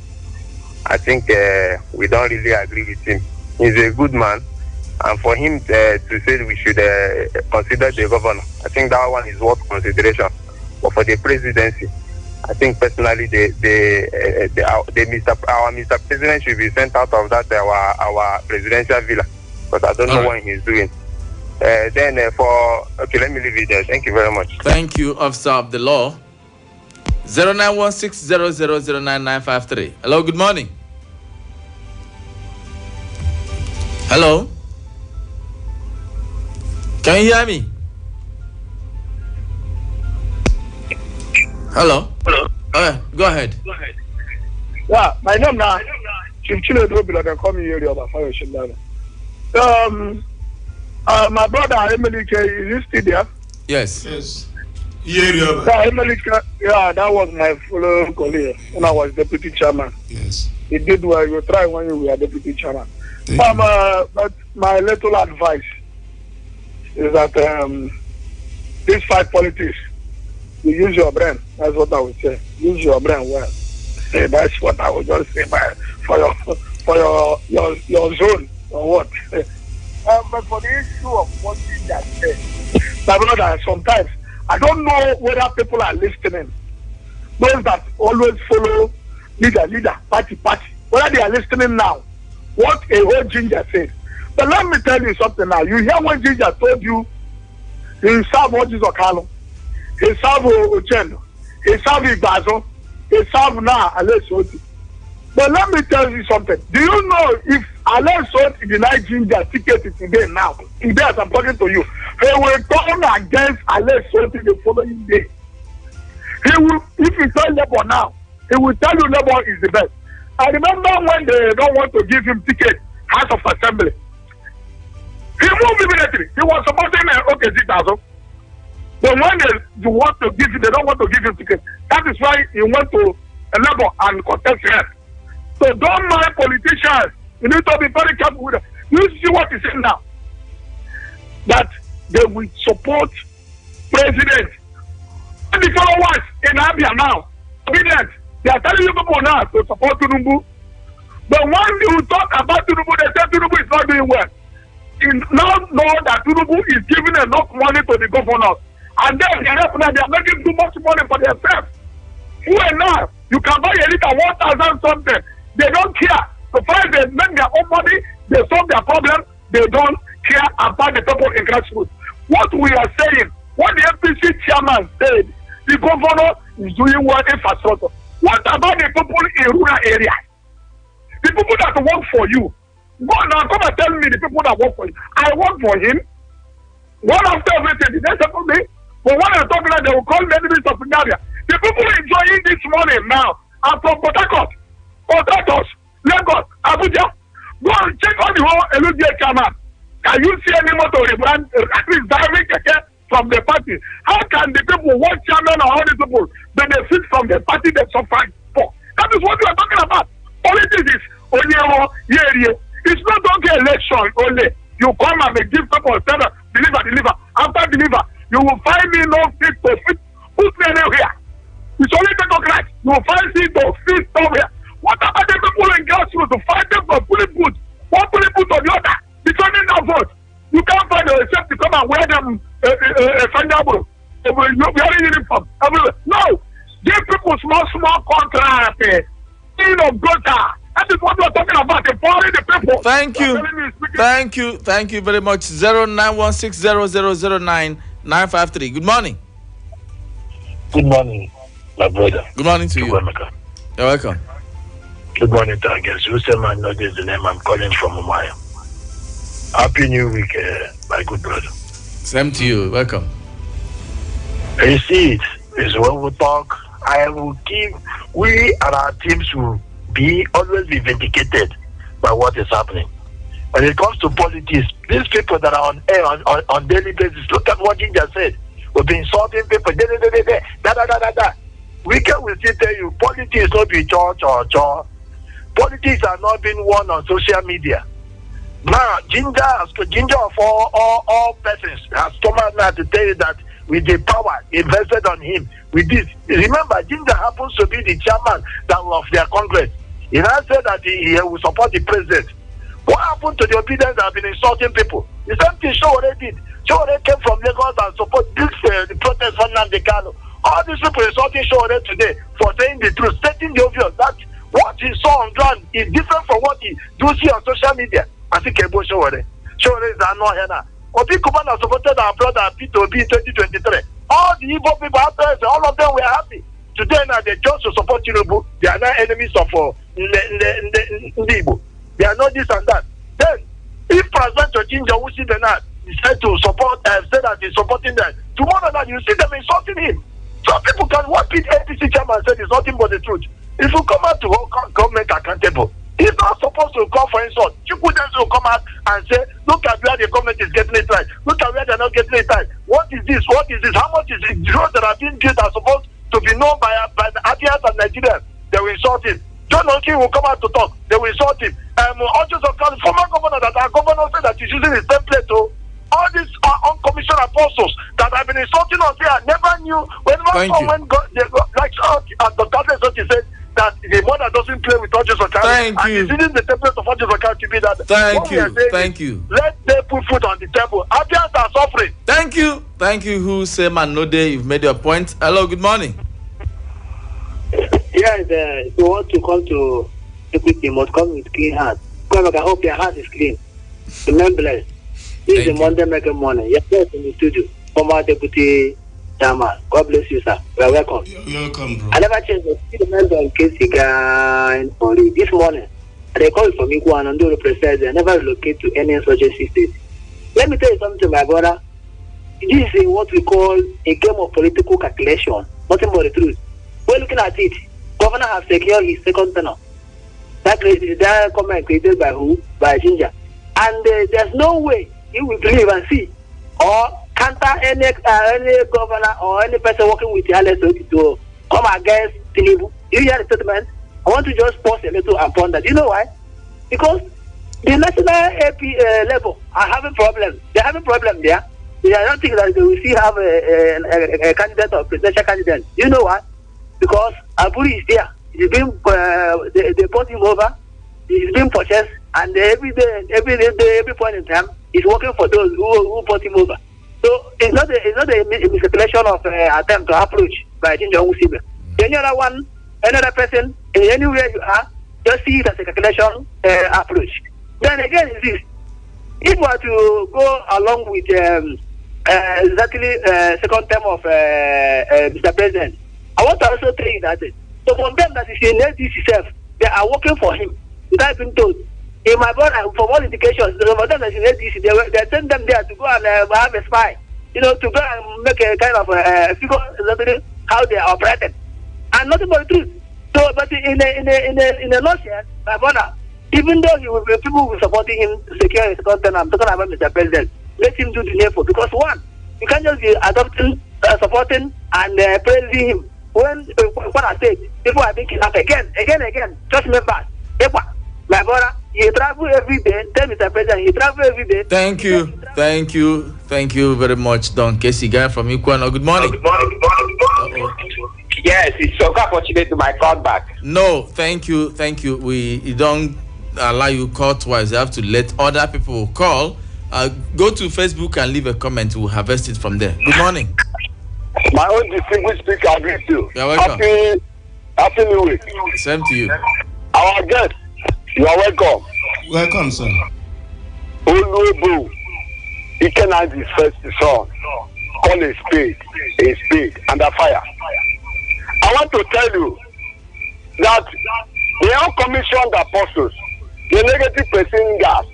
I think we don't really agree with him. He's a good man. And for him to say we should consider the governor, I think that one is worth consideration. But for the presidency, I think personally, our Mr. President should be sent out of that our presidential villa, because I don't know what he's doing. Okay, let me leave it there. Thank you very much. Thank you, Officer of the Law. 091600009953. Hello, good morning. Hello. Can you hear me? Hello. Hello. Go ahead. Yeah, my name now. They call me area of Fire Shindana. My brother Emenike, is he still there? Yes. Emenike, that was my fellow colleague when I was deputy chairman. Yes. He did well. You try when you were deputy chairman. But my little advice is that these five politics, you use your brain. That's what I would say. Use your brain well. That's what I would just say for your zone or what. But for the issue of what you just said, my brother, sometimes I don't know whether people are listening. Those that always follow leader, party, whether they are listening now, what a whole Ginger said. But let me tell you something now. You hear what Ginger told you, he served Moses Okalo, he served Ochendo, he served Ibazo, he served now Alesoti. But let me tell you something. Do you know if Alesoti denied Ginger ticket today now, today as I'm talking to you, he will turn against Alesoti the following day. He will, if you tell Labour now, he will tell you Labour is the best. I remember when they don't want to give him ticket, House of Assembly. He moved immediately. He was supporting OKZ. But when they want to give him, they don't want to give him ticket. That is why he went to Labour and contest here. So don't mind politicians. You need to be very careful with them. You see what he's saying now? That they will support president. And the followers in Abia now, obedient. They are telling you people now to support Tinubu. But when you talk about Tinubu, they say Tinubu is not doing well. You now know that Tinubu is giving enough money to the governors. And then they are making too much money for themselves. Who enough? You can buy a liter 1,000 something. They don't care. So far as they make their own money, they solve their problem. They don't care about the people in grassroots. What we are saying, what the FPC chairman said, the governor is doing well infrastructure. What about the people in rural areas? The people that work for you. Go now, come and tell me the people that work for you. I work for him. One after everything, they say for me. But when I'm talking about, they will call me enemies of Nigeria. The people enjoying this money now are from Port Harcourt, Lagos, Abuja. Go and check on the whole Eludia chairman. Can you see any motor rebrand at least direct from the party? How can the people, one chairman or all these people, benefit from the party they suffer for? That is what we are talking about. Politics is only it's not only election only. You come and give people deliver. After deliver, you will find me no fit to fit put me anywhere. It's only democrats. You will find me to fit somewhere. What about the people in grassroots to fight them for pulling put? One pulling put on the other, determining their vote. You can't find a except to come and wear them a fungible. Wearing uniform. No. Give people small contract. That is what we are talking about. Empowering the people. Thank you very much. 0916000953. Good morning. Good morning, my brother. Good morning to you. You're welcome. Good morning to our guests. You say my name is the name. I'm calling from Umaya. Happy New Week, my good brother. Same to you. Welcome. You see, it is when we talk. I will give. We and our teams will always be vindicated by what is happening. When it comes to politics, these people that are on air on daily basis, look at what Ginger said. We've been insulting people. We will still tell you, politics not be church or chore. Politics are not being won on social media. Now, Ginger of all persons has come out now to tell you that with the power invested on him, with this, remember, Ginger happens to be the chairman of their Congress. He now said that he will support the president. What happened to the obedience that have been insulting people? The same thing Showore did. Showore came from Lagos and support the protest for Nnamdi Kanu. All these people insulting Showore today for saying the truth, stating the obvious, that what he saw on ground is different from what he do see on social media. I think about Showore. Showore is not here now. Obi Kubana supported our brother Peter Obi in 2023. All the Igbo people out there, all of them were happy. Today now they chose to support Tinubu. They are now enemies of Igbo. They are not this and that. Then, if President Ginger Wusi Bernard decide to support, say that he's supporting them, tomorrow night you see them insulting him. So people can, what Pete APC chairman said is nothing but the truth. If you come out to hold government accountable, he's not supposed to call for insult. Chukwuemeka will come out and say, look at where the government is getting it right. Look at where they're not getting it right. What is this? What is this? How much is it? The roads that are being built are supposed to be known by the Abians and Nigerians. They will insult him. John Oki will come out to talk. They will insult him. Also, the former governor that our governor said that he's using his template to all these uncommissioned apostles that have been insulting us here. Never knew when God, like Dr. Sochi said that the mother doesn't play with Ojo Sokari. Thank you. And he's using the template of Ojo Sokari to be that. Thank you. Let them put food on the table. Abians are suffering. Thank you. Thank you, who say man no day. You've made your point. Hello, good morning. Yes, if you want to come to equity, you must come with clean hands. Come, I hope your heart is clean. Remember, this is a Monday making morning. You're here in the studio. Former Deputy Chairman. God bless you, sir. You're welcome. You're welcome, bro. I never changed the statement on case guy for this morning. They called for me and undo the precise. I never relocate to any insurgency state. Let me tell you something, my brother. This is what we call a game of political calculation. Nothing but the truth. We're looking at it. Governor has secured his second tenure. That comment created by who? By Ginger. And there's no way he will believe and see or counter any governor or any person working with the LSO to come against Tinubu. You hear the statement? I want to just pause a little and ponder. Do you know why? Because the national AP level are having problems. They're having problems there. I don't think that they will still have a candidate or presidential candidate. Do you know why? Because Aburi is there. He's been they brought him over. He's been purchased, and every point in time, he's working for those who brought him over. So it's not a miscalculation of attempt to approach by Ginger Usibe. Any other person, anywhere you are, just see it as a calculation approach. Then again, is this: if we are to go along with exactly second term of Mr. President, I want to also tell you that so for them that is in this itself, they are working for him without being told. In my brother, from all indications, for them that is in ADC, they send them there to go and have a spy, to go and make a kind of figure exactly how they are operated, and nothing but the truth. So, but in a nutshell, my brother, even though people will be supporting him to secure his content, I'm talking about Mr. President, let him do the needful. Because one, you can't just be adopting, supporting, and praising him. When I say people are being kidnapped again, just remember, my brother, he travel every day. Tell Mr. President, he travel every day. Thank you very much, Don Casey guy from Iguana. Good morning. Yes, it's so fortunate to my call back. No, thank you. We don't allow you call twice. You have to let other people call. Go to Facebook and leave a comment. We'll harvest it from there. Good morning. My own distinguished speaker, I greet you. You're welcome. Happy New Week. Same to you. Our guest, you are welcome. Welcome, sir. Olubu, he can have his first son. Call a spade, under fire. I want to tell you that the uncommissioned apostles, the negative person gas,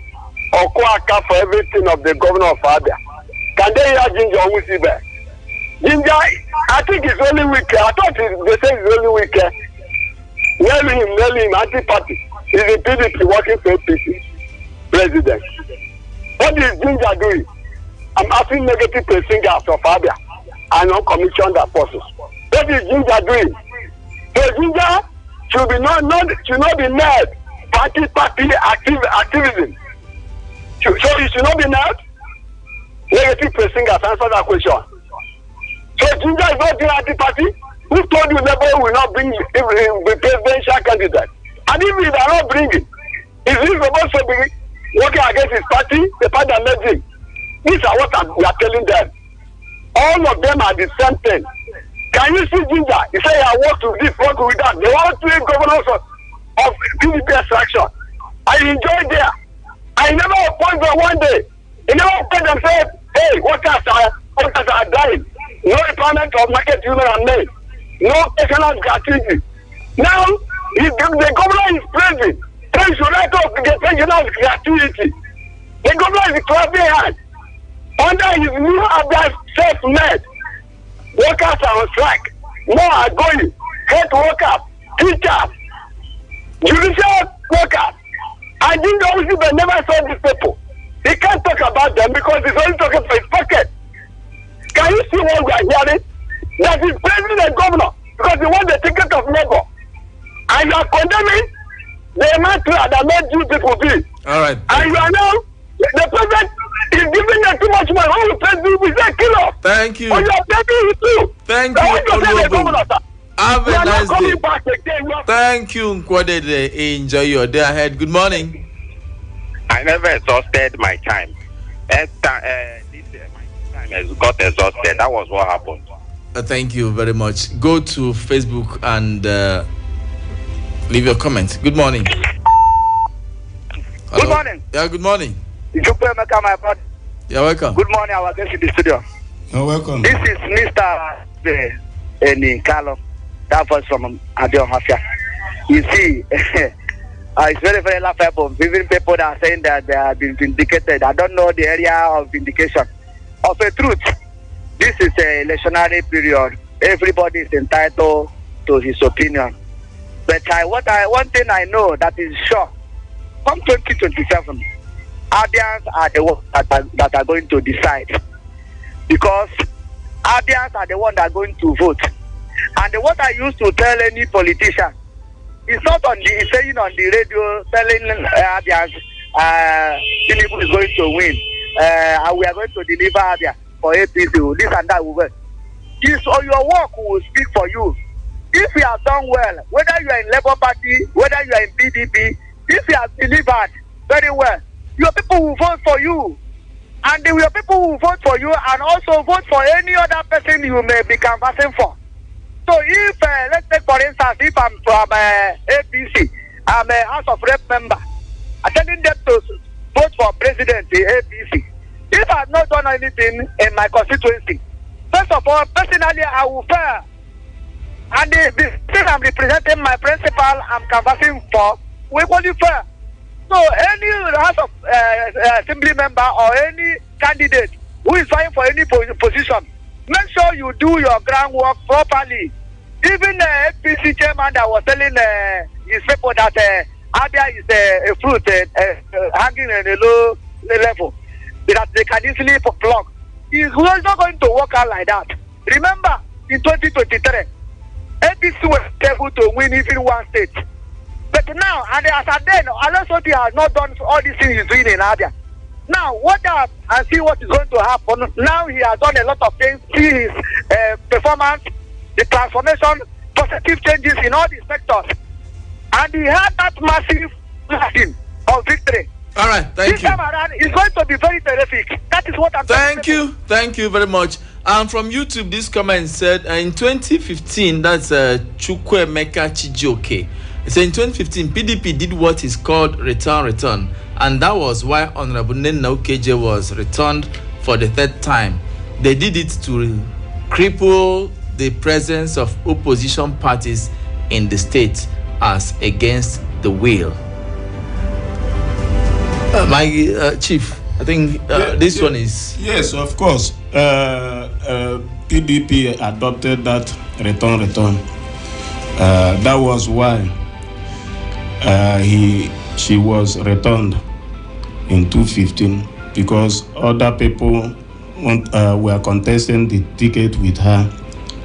or Kwaka for everything of the governor of Abia, can they hear Ginger Musibe? Ginger, I think it's only weaker. I thought they say it's only weaker. Nail him, anti-party. He's in PDP working for APC president. What is Ginger doing? I'm asking negative singers of Abia and uncommissioned apostles. What is Ginger doing? So Ginger should not be mad for anti-party activism. So he should not be mad? Negative singers answer that question. So Ginger is not doing anti-party? Who told you Labour will not bring the presidential candidate? And if they are not bringing, is he supposed to be working against his party, the party that led him? These are what we are telling them. All of them are the same thing. Can you see Ginger? He said, I work with this, work with that. They want to be governors of PDP extraction. I enjoyed there. I never appointed them one day. He never appointed them and said, hey, workers are dying. No requirement of market human and men. No personal gratuity. Now, the governor is praising. Thanks to that of the personal gratuity. The governor is clapping hands. Under his new Abia self-made, workers are on strike. More are going. Health workers, teachers, judicial workers. I didn't know they never saw these people. He can't talk about them because he's only talking for his pocket. Can you see what we are hearing? That is praising the governor because he wants the ticket of labor. And you are condemning the mantra that made you people be. All right. And you are now, the president is giving them too much money. How will president be say kill us? Thank you. Or you are begging you too. Thank you, Olubu. Have a nice day. Thank you, Nkwodede. Enjoy your day ahead. Good morning. I never exhausted my time. My time got exhausted. That was what happened. Thank you very much. Go to Facebook and leave your comment. Good morning. Good morning. Yeah, good morning. Chukwuemeka, my brother. You're welcome. Good morning, our guest in the studio. You're welcome. This is Mr. Enikalo. That was from Adion Hafia. You see, it's very, very laughable. Even people that are saying that they have been vindicated. I don't know the area of vindication. Of a truth, this is a electionary period. Everybody is entitled to his opinion. But one thing I know that is sure, from 2027, Abians are the ones that are going to decide. Because Abians are the ones that are going to vote. And what I used to tell any politician, it's not saying on the radio, telling Abians, Tinubu is going to win, and we are going to deliver Abia for APC, this and that will work. This or your work will speak for you. If you have done well, whether you are in Labour Party, whether you are in PDP, if you have delivered very well, your people will vote for you. And your people will vote for you and also vote for any other person you may be canvassing for. So if, let's take for instance, if I'm from APC, I'm a House of Rep member, I'm telling them to vote for President APC. If I've not done anything in my constituency, first of all, personally, I will fail. And the thing I'm representing my principal I'm canvassing for, we will fair. So any House of Assembly member or any candidate who is vying for any position, make sure you do your groundwork properly. Even the APC chairman that was telling his people that Abia is a fruit hanging in a low level, that they can easily pluck. He's not going to work out like that. Remember, in 2023, APC was able to win even one state. But now, and as at then, Alonso has not done all these things he's doing in Abia. Now, watch out and see what is going to happen. Now he has done a lot of things. See his performance, the transformation, positive changes in all the sectors. And he had that massive margin of victory. All right, thank you. This time around, it's going to be very terrific. That is what I'm Thank you very much. From YouTube, this comment said, in 2015, that's Chukwuemeka Igu. So in 2015, PDP did what is called return, and that was why Honorable Nena Okeje was returned for the third time. They did it to cripple the presence of opposition parties in the state as against the will. My chief, I think this one is... Yes, of course. PDP adopted that return. That was why she was returned in 2015, because other people were contesting the ticket with her,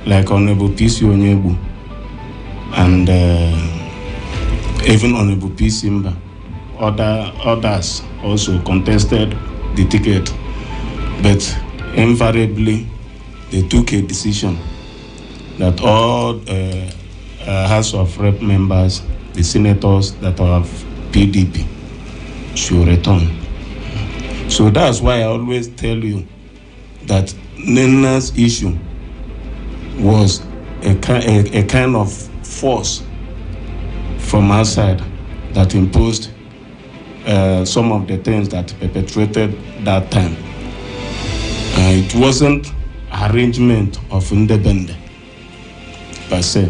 like Honorable PC Onyebu and even Honorable P. Simba. Others also contested the ticket, but invariably they took a decision that all House of Rep members, the senators that have PDP, should return. So that's why I always tell you that Nena's issue was a kind of force from outside that imposed some of the things that perpetrated that time. It wasn't arrangement of independence per se.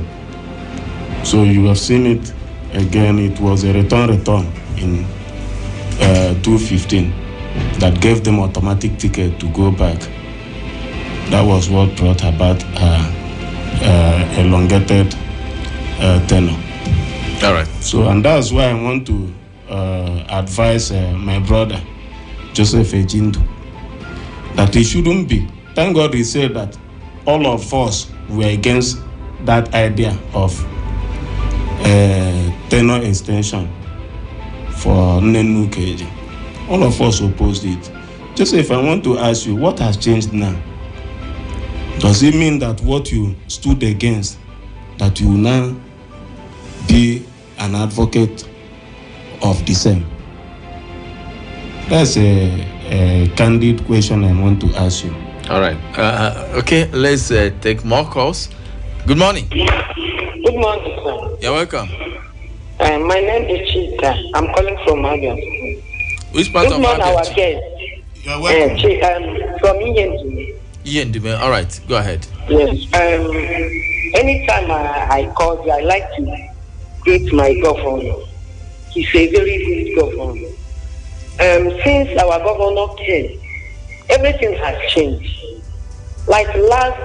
So you have seen it again. It was a return in 2015 that gave them automatic ticket to go back. That was what brought about elongated tenure. All right. So, and that's why I want to advise my brother Joseph Ejindu that he shouldn't be. Thank God he said that all of us were against that idea of tenure extension for Nenu Keji. All of us opposed it. Joseph, I want to ask you, what has changed now? Does it mean that what you stood against, that you now be an advocate of the same? That's a candid question I want to ask you. All right. Okay, let's take more calls. Good morning. Good morning, sir. You're welcome. My name is Chika. I'm calling from Abia. Which part of Abia? Our guest. You're welcome. From Iyendume. Iyendume. All right, go ahead. Yes. Anytime I call you, I like to greet my governor. He's a very good governor. Since our governor came, everything has changed. Like last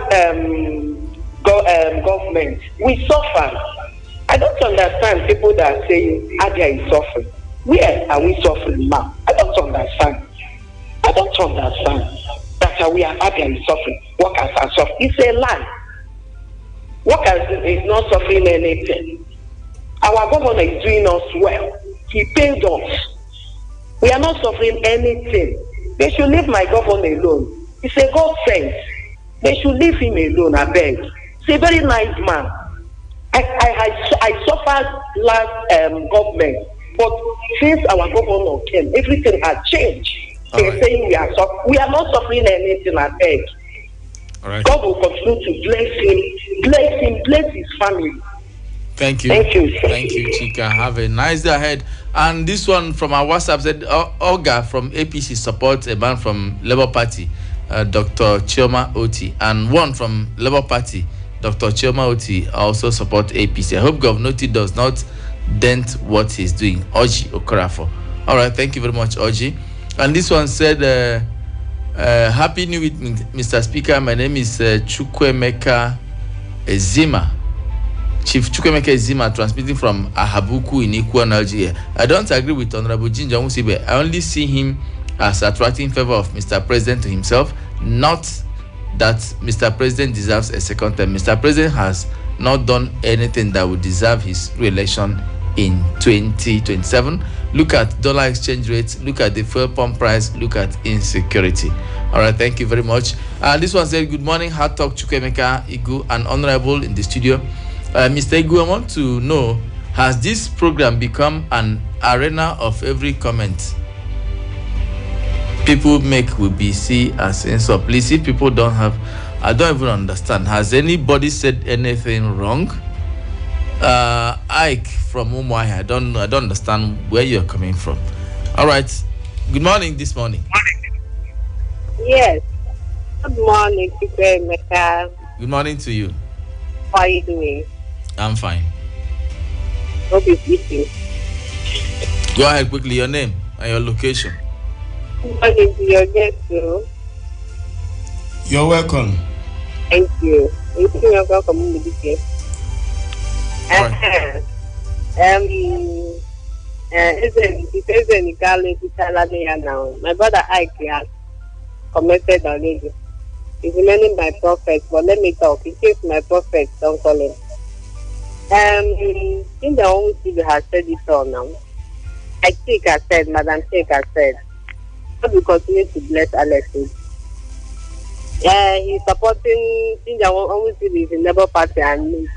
government, we suffered. I don't understand people that say Abia is suffering. Where are we suffering now? I don't understand. That we are Abia is suffering. Workers are suffering. It's a lie. Workers is not suffering anything. Our governor is doing us well. He paid us. We are not suffering anything. They should leave my governor alone. It's a God sense. They should leave him alone, I beg. He's a very nice man. I suffered last government, but since our governor came, everything has changed. They're saying we are not suffering anything, I beg. All right. God will continue to bless his family. Thank you. Thank you. Thank you, Chika. Have a nice day ahead. And this one from our WhatsApp said, Olga from APC supports a man from Labour Party, Dr. Chioma Oti. And one from Labour Party, Dr. Chioma Oti, also support APC. I hope Governor Oti does not dent what he's doing. Oji Okorafo. All right, thank you very much, Oji. And this one said, Happy New Week, Mr. Speaker. My name is Chukwuemeka Ezima. Chief Chukwuemeka Izima, transmitting from Ahabuku in Ikwa, Nigeria. I don't agree with Honorable Jinja Musibe. I only see him as attracting favor of Mr. President to himself, not that Mr. President deserves a second term. Mr. President has not done anything that would deserve his re-election in 2027. Look at dollar exchange rates, look at the fuel pump price, look at insecurity. All right, thank you very much. This one said, good morning, Hard Talk Chukwuemeka Igu, and Honorable in the studio. Mr. Igu, I want to know, has this program become an arena of every comment people make will be seen as insult? Please, if people don't have, I don't even understand. Has anybody said anything wrong? Ike from Umuahia, I don't understand where you're coming from. All right. Good morning this morning. Yes. Good morning, Chukwuemeka. Good morning to you. How are you doing? I'm fine. Hope it's eating. Go ahead quickly, your name and your location. What is your guest, too? You're welcome. Thank you. Thank you, you're welcome to the guest. My brother Ike has commented on it. He's remaining my prophet, but let me talk. In case my prophet don't call him. In the own TV has said it all now. I think I said, Madam Sheikh has said, God will continue to bless Alexis. He's supporting in the own TV in Labour Party and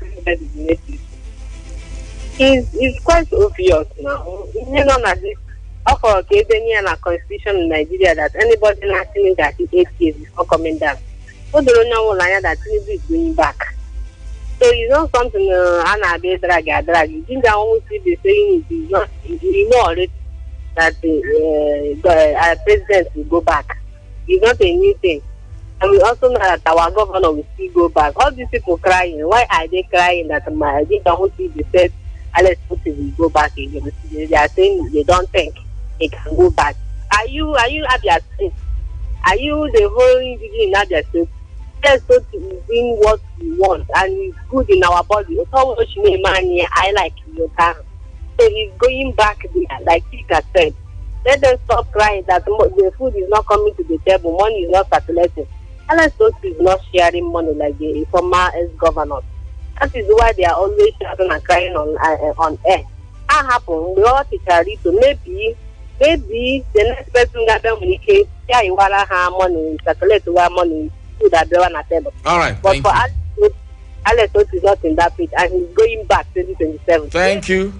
it's quite obvious now. You know that this offer and a constitution in Nigeria that anybody lasting that 8 years is not coming down. So they don't know that Tinubu is going back. So it's not something Anna be drag. You think that almost be saying it is not, you know already that the president will go back. It's not a new thing. And we also know that our governor will still go back. All these people crying, why are they crying that I think that won't be said Alex Putin will go back again? They are saying they don't think he can go back. Are you Abia State? Are you the whole individual in Abia State? Yes, so to bring what we want and it's good in our body. I like your car. So he's going back there, like Tika said. Let them stop crying that the food is not coming to the table, money is not circulating. Alex Putin is not sharing money like the former ex-governor. That is why they are always shouting and crying on air. What happened? We all teach so maybe the next person that communicate, yeah, you want to have money, circulate to have money, food that they want to table. All right. But for us, Alex Otu is not in that pit, and he's going back 2027. Thank you,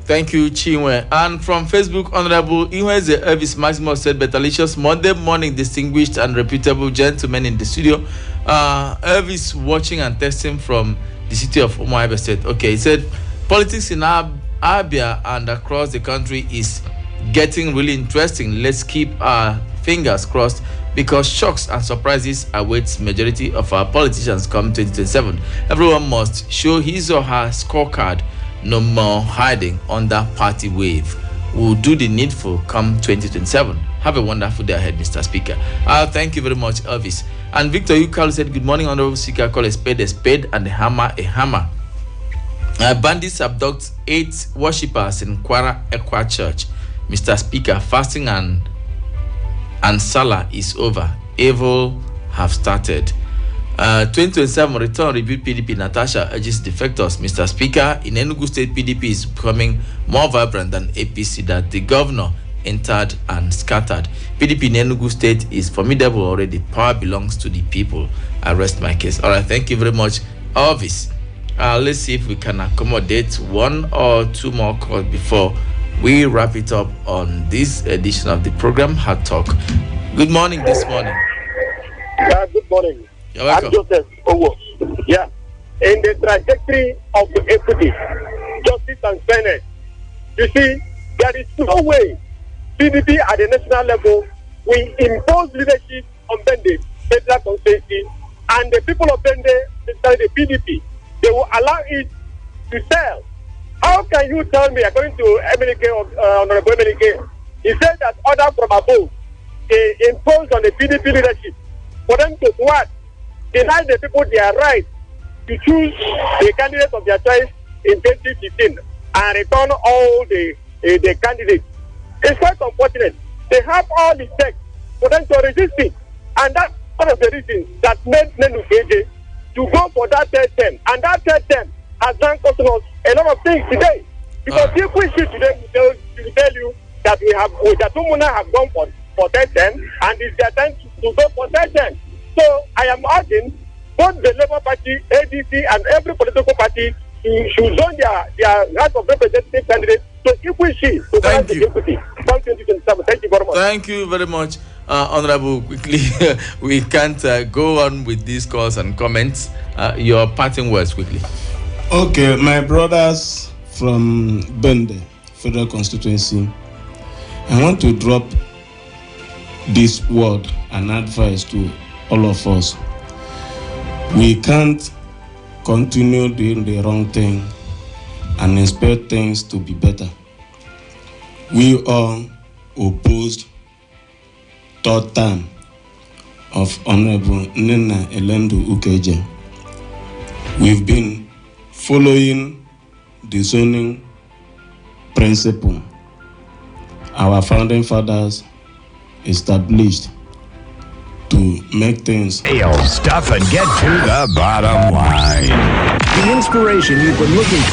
Chinwe. And from Facebook, Honorable Iweze Elvis Maximo said, "Betalicious Monday morning, distinguished and reputable gentlemen in the studio." Elvis watching and testing from the city of Umuahia State. Okay, he said, "Politics in Abia and across the country is getting really interesting. Let's keep our fingers crossed, because shocks and surprises await majority of our politicians come 2027. Everyone must show his or her scorecard. No more hiding under party wave. We'll do the needful come 2027. Have a wonderful day ahead, Mr. Speaker." Thank you very much, Elvis. And Victor Yukalu said, "Good morning, Honorable Speaker. Call a spade, and a hammer a hammer. Bandits abduct 8 worshippers in Kwara Ekwa Church. Mr. Speaker, fasting and Salah is over. Evil have started. 2027 return rebuild PDP. Natasha urges defectors. Mr. Speaker, in Enugu State, PDP is becoming more vibrant than APC that the governor entered and scattered. PDP in Enugu State is formidable already. Power belongs to the people. I rest my case." All right, thank you very much, Elvis. Let's see if we can accommodate 1 or 2 more calls before we wrap it up on this edition of the program, Hard Talk. Good morning this morning. Good morning. You're welcome. I'm Joseph Owo. Yeah. In the trajectory of equity, justice and fairness, you see, there is no way PDP at the national level will impose leadership on Bende, federal constituency, and the people of Bende, especially the PDP, they will allow it to sell. How can you tell me, according to Emenike, Honorable Emenike, he said that order from above imposed on the PDP leadership for them to what? Deny the people their right to choose the candidate of their choice in 2015 and return all the candidates. It's quite unfortunate. They have all the text for them to resist it. And that's one of the reasons that made Nenu KJ to go for that third term. And that third term has done costing us a lot of things today. Because if we see today, we will tell you that that Umuna have gone for third term, and it's their time to go for third term. So I am urging both the Labour Party, ADC, and every political party should zone their right of representative candidates. So if we see to balance the equity from 2027. Thank you very much. Thank you very much, Honorable. Quickly, we can't go on with these calls and comments. Your parting words quickly. Okay, my brothers from Bende Federal Constituency, I want to drop this word and advice to all of us. We can't continue doing the wrong thing and expect things to be better. We are opposed third term of Honorable Nena Elendu Ukeje. We've been following the zoning principle our founding fathers established to make things stuff and get to the bottom line. The inspiration you've been looking for.